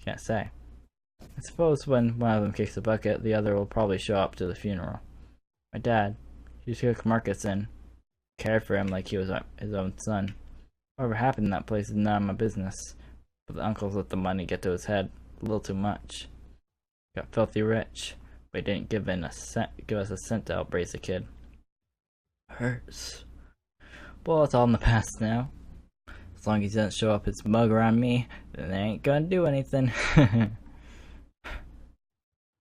[SPEAKER 1] Can't say. I suppose when one of them kicks the bucket, the other will probably show up to the funeral. My dad, he took Marcus in, cared for him like he was his own son. Whatever happened in that place is none of my business, but the uncles let the money get to his head a little too much. Got filthy rich, but he didn't give us a cent to help raise the kid. Hurts. Well, it's all in the past now. As long as he doesn't show up his mug around me, then they ain't gonna do anything.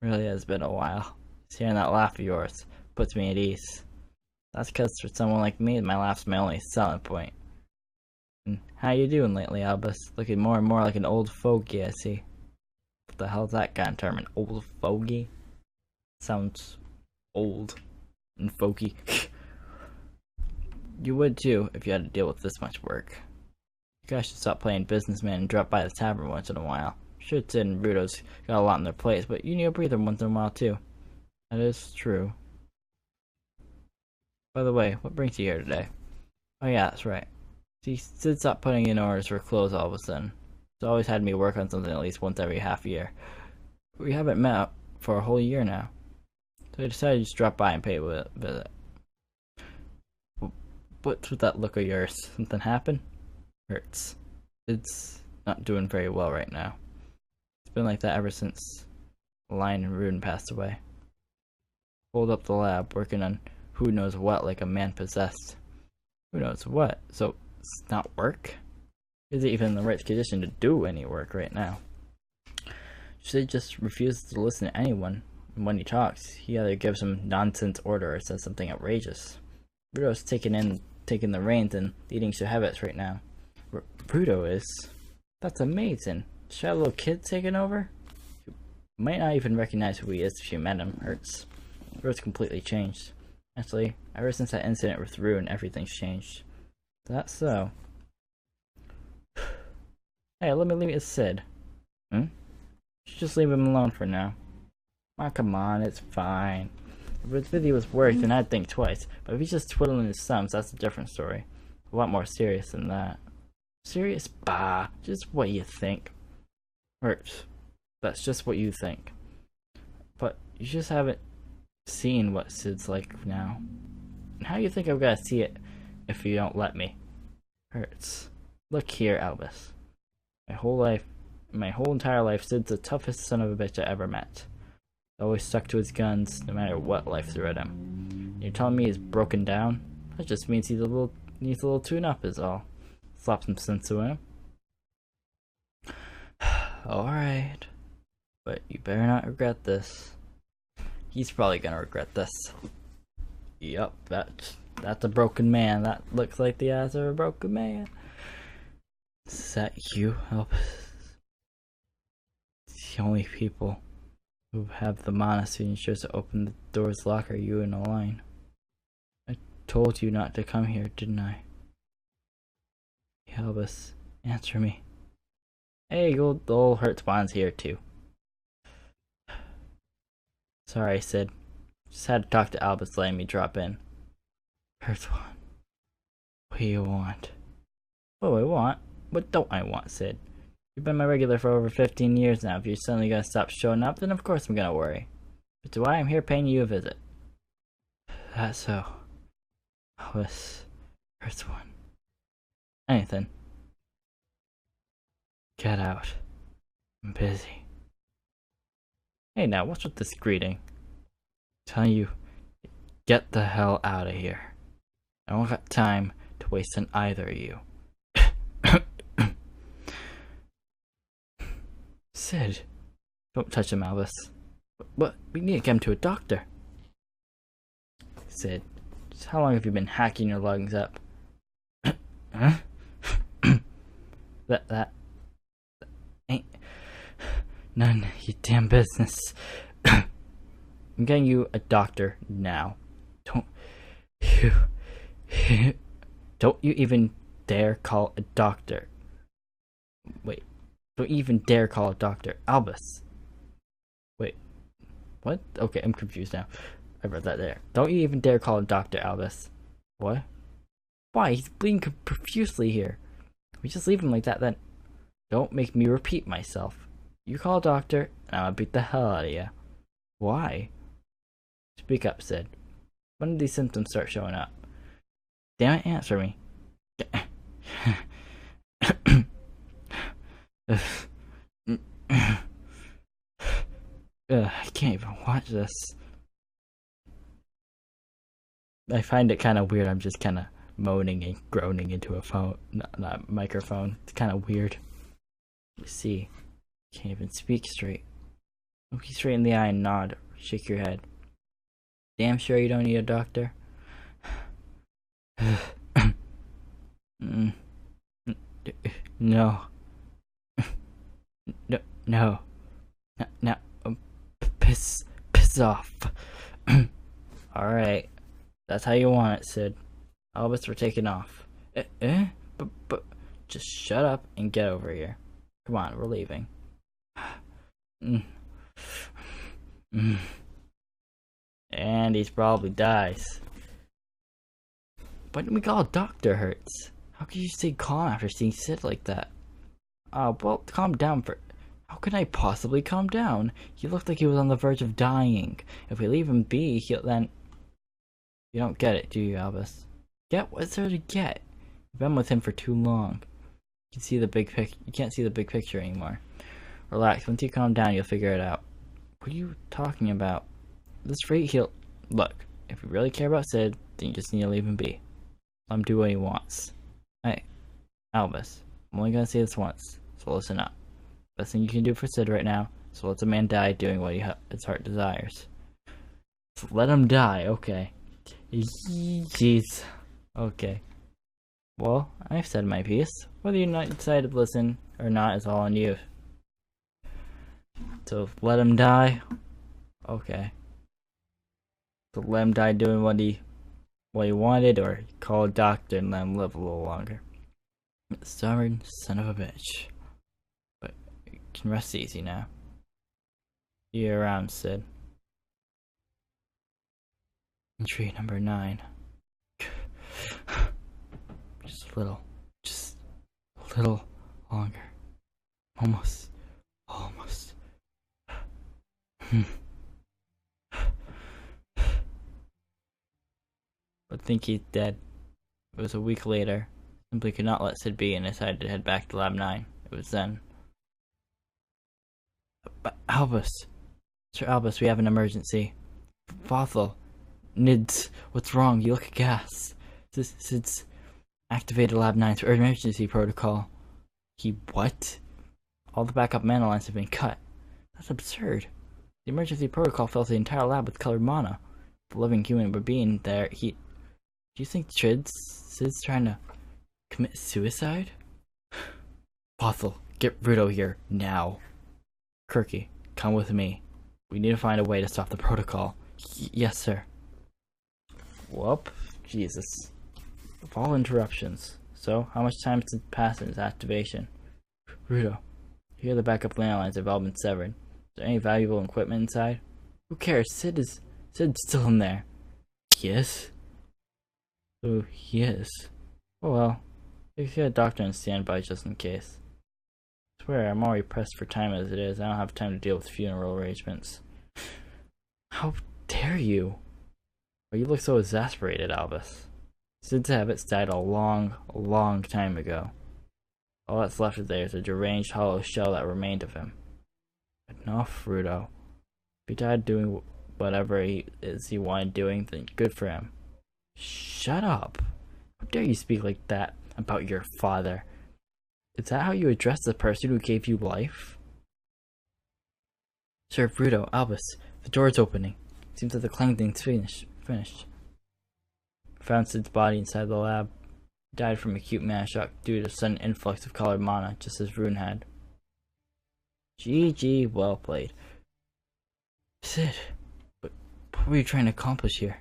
[SPEAKER 1] Really has been a while. Just hearing that laugh of yours puts me at ease. That's because for someone like me, my laugh's my only selling point. And how you doing lately, Albas? Looking more and more like an old fogey, I see. What the hell's that kind of term? An old fogey? Sounds old and fogey. You would too if you had to deal with this much work. You guys should stop playing businessman and drop by the tavern once in a while. Sure, Sid and Rudo's got a lot on their plates, but you need a breather once in a while too. That is true. By the way, what brings you here today? Oh yeah, that's right. See, Sid stopped putting in orders for clothes all of a sudden. He's always had me work on something at least once every half year. We haven't met up for a whole year now. So I decided to just drop by and pay a visit. What's with that look of yours? Something happened? Hurts. It's not doing very well right now. It's been like that ever since Lion and Rune passed away. Pulled up the lab, working on who knows what like a man possessed. Who knows what? So, it's not work? Is he even in the right condition to do any work right now? Sid just refuses to listen to anyone. And when he talks, he either gives some nonsense order or says something outrageous. Rudo's taking the reins and leading habits right now. Rudo is? That's amazing. Should I have a little kid taking over? You might not even recognize who he is if you met him. Hurts. Rudo's completely changed. Actually, ever since that incident with Rune, everything's changed. That's so. Hey, let me leave it to Sid. You should just leave him alone for now. Oh, come on, it's fine. If his video was work, then I'd think twice. But if he's just twiddling his thumbs, that's a different story. A lot more serious than that. Serious? Bah, just what you think. Hurts. That's just what you think. But you just haven't seen what Sid's like now. And how do you think I'm gonna see it if you don't let me? Hurts. Look here, Albas. My whole entire life, Sid's the toughest son of a bitch I ever met. He always stuck to his guns, no matter what life threw at him. You're telling me he's broken down? That just means needs a little tune-up is all. Slap some sense to him. Alright. But you better not regret this. He's probably gonna regret this. Yup, that's a broken man. That looks like the eyes of a broken man. Is that you, Albas? The only people who have the modesty and shows to open the door's lock are you and a line. I told you not to come here, didn't I? Albas, answer me. Hey, old Hurtspawn's here too. Sorry, Sid. Just had to talk to Albas letting me drop in. Hurtspawn, what do you want? What do I want? What don't I want, Sid? You've been my regular for over 15 years now. If you're suddenly gonna stop showing up, then of course I'm gonna worry. But do I am here paying you a visit. That's so. Albas, Hurtspawn. Anything. Get out. I'm busy. Hey now, what's with this greeting? I'm telling you, get the hell out of here. I don't got time to waste on either of you. Sid, don't touch him, Albas. What? We need to get him to a doctor. Sid, just how long have you been hacking your lungs up? Huh? That ain't none of your damn business. I'm getting you a doctor now. Don't you even dare call a doctor. Wait, don't you even dare call a doctor. Albas. Wait, what? Okay, I'm confused now. I read that there. Don't you even dare call a doctor, Albas. What? Why? He's bleeding profusely here. We just leave him like that then. Don't make me repeat myself. You call a doctor, and I'll beat the hell out of you. Why? Speak up, Sid. When did these symptoms start showing up? Damn it, answer me. I can't even watch this. I find it kind of weird. I'm just kind of moaning and groaning into a phone, not microphone. It's kind of weird. Let's see. Can't even speak straight. Look you straight in the eye and nod. Shake your head. Damn sure you don't need a doctor? No. No. No. Piss off. Alright. That's how you want it, Sid. Albas, we're taking off. But just shut up and get over here. Come on, we're leaving. And he probably dies. Why didn't we call a doctor, Hurts? How could you stay calm after seeing Sid like that? Well, calm down for... How can I possibly calm down? He looked like he was on the verge of dying. If we leave him be, he'll then... You don't get it, do you, Albas? Get? What's there to get? You've been with him for too long. You can't see the big picture anymore. Relax. Once you calm down, you'll figure it out. What are you talking about? This rate, look. If you really care about Sid, then you just need to leave him be. Let him do what he wants. Hey, Albas. I'm only gonna say this once, so listen up. Best thing you can do for Sid right now is let the man die doing what his heart desires. So let him die. Okay. Jeez. Okay. Well, I've said my piece. Whether you're not decided to listen or not is all on you. So let him die. Okay. So let him die doing what he wanted, or call a doctor and let him live a little longer. Stubborn son of a bitch. But you can rest easy now. You're around, Sid. Entry number 9. Just a little longer. Almost. But think he's dead. It was a week later. Simply could not let Sid be and decided to head back to Lab 9. It was then. Albas! Sir Albas, we have an emergency. Bothell. Nids, what's wrong? You look aghast. Sid's activated Lab 9's emergency protocol. He what? All the backup mana lines have been cut. That's absurd. The emergency protocol fills the entire lab with colored mana. The living human being there, Do you think Sid's trying to commit suicide? Bothell, get Rudo here, now. Kirky, come with me. We need to find a way to stop the protocol. Yes, sir. Whoop. Jesus. Of all interruptions. So, how much time has passed since activation? Rudo, here the backup lines have all been severed. Is there any valuable equipment inside? Who cares? Sid's still in there. Yes? Oh, he is. Oh well. Let's get a doctor on standby just in case. I swear, I'm already pressed for time as it is. I don't have time to deal with funeral arrangements. How dare you? Why you look so exasperated, Albas? Sid's habits died a long time ago. All that's left of there is a deranged hollow shell that remained of him. Enough, Rudo. If he died doing whatever he wanted doing, then good for him. Shut up. How dare you speak like that about your father? Is that how you address the person who gave you life? Sir Rudo, Albas, the door's opening. Seems that the clanging's finished. Found Sid's body inside the lab. He died from acute mana shock due to sudden influx of colored mana, just as Rune had. GG, well played. Sid, what were you trying to accomplish here?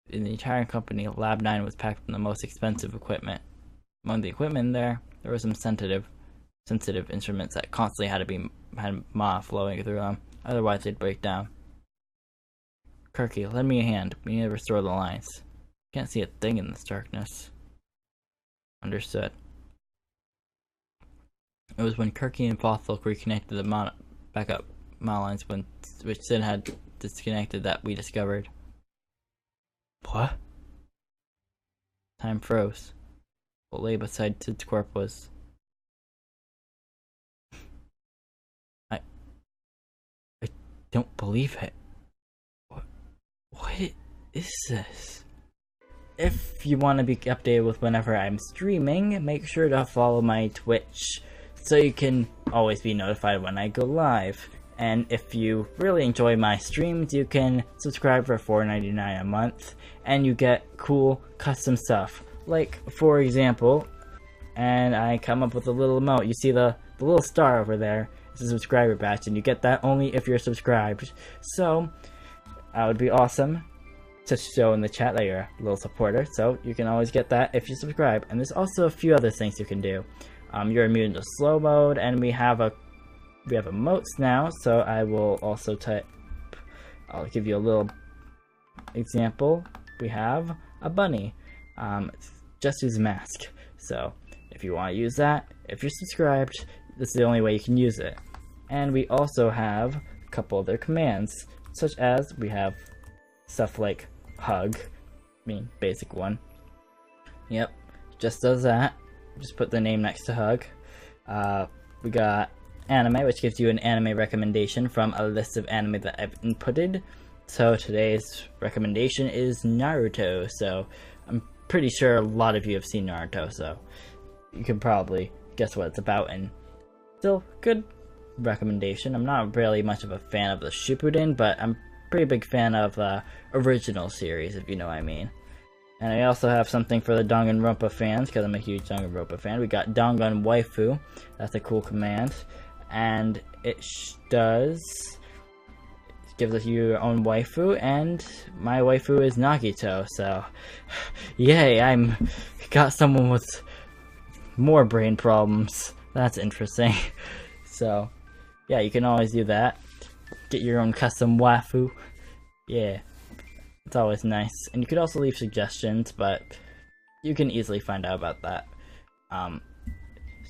[SPEAKER 1] In the entire company, Lab 9 was packed with the most expensive equipment. Among the equipment there were some sensitive instruments that constantly had mana flowing through them, otherwise they'd break down. Kirky, lend me a hand. We need to restore the lines. Can't see a thing in this darkness. Understood. It was when Kirky and Fossil reconnected the backup lines which Sid had disconnected that we discovered. What? Time froze. What lay beside Sid's corpse was... I don't believe it. What is this? If you want to be updated with whenever I'm streaming, make sure to follow my Twitch so you can always be notified when I go live. And if you really enjoy my streams, you can subscribe for $4.99 a month, and you get cool custom stuff. Like, for example, and I come up with a little emote. You see the little star over there? It's a subscriber badge, and you get that only if you're subscribed. So, that would be awesome to show in the chat that you're a little supporter. So, you can always get that if you subscribe. And there's also a few other things you can do. You're immune to slow mode, and we have emotes now, so I will also I'll give you a little example. We have a bunny, Jessu's mask. So if you want to use that, if you're subscribed, this is the only way you can use it. And we also have a couple other commands, such as we have stuff like hug, basic one. Yep, just does that. Just put the name next to hug. We got anime, which gives you an anime recommendation from a list of anime that I've inputted. So today's recommendation is Naruto. So I'm pretty sure a lot of you have seen Naruto, so you can probably guess what it's about, and still good recommendation. I'm not really much of a fan of the Shippuden, but I'm a pretty big fan of the original series, if you know what I mean. And I also have something for the Danganronpa fans, because I'm a huge Danganronpa fan. We got Dangan Waifu. That's a cool command. And it gives you your own waifu, and my waifu is Nagito, so yay, got someone with more brain problems. That's interesting. So yeah, you can always do that. Get your own custom waifu. Yeah. It's always nice. And you could also leave suggestions, but you can easily find out about that.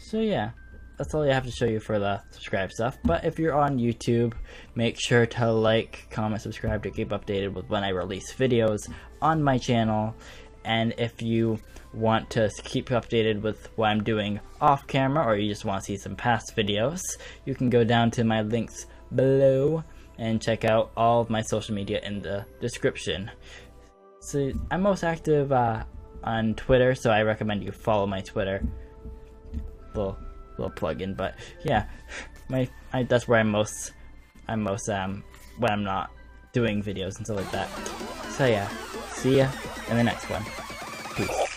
[SPEAKER 1] So yeah, that's all I have to show you for the subscribe stuff. But if you're on YouTube, make sure to like, comment, subscribe to keep updated with when I release videos on my channel. And if you want to keep updated with what I'm doing off camera, or you just want to see some past videos, you can go down to my links below and check out all of my social media in the description. So I'm most active on Twitter, so I recommend you follow my Twitter. Little plug-in, but yeah, that's where I'm most when I'm not doing videos and stuff like that. So yeah, see ya in the next one. Peace.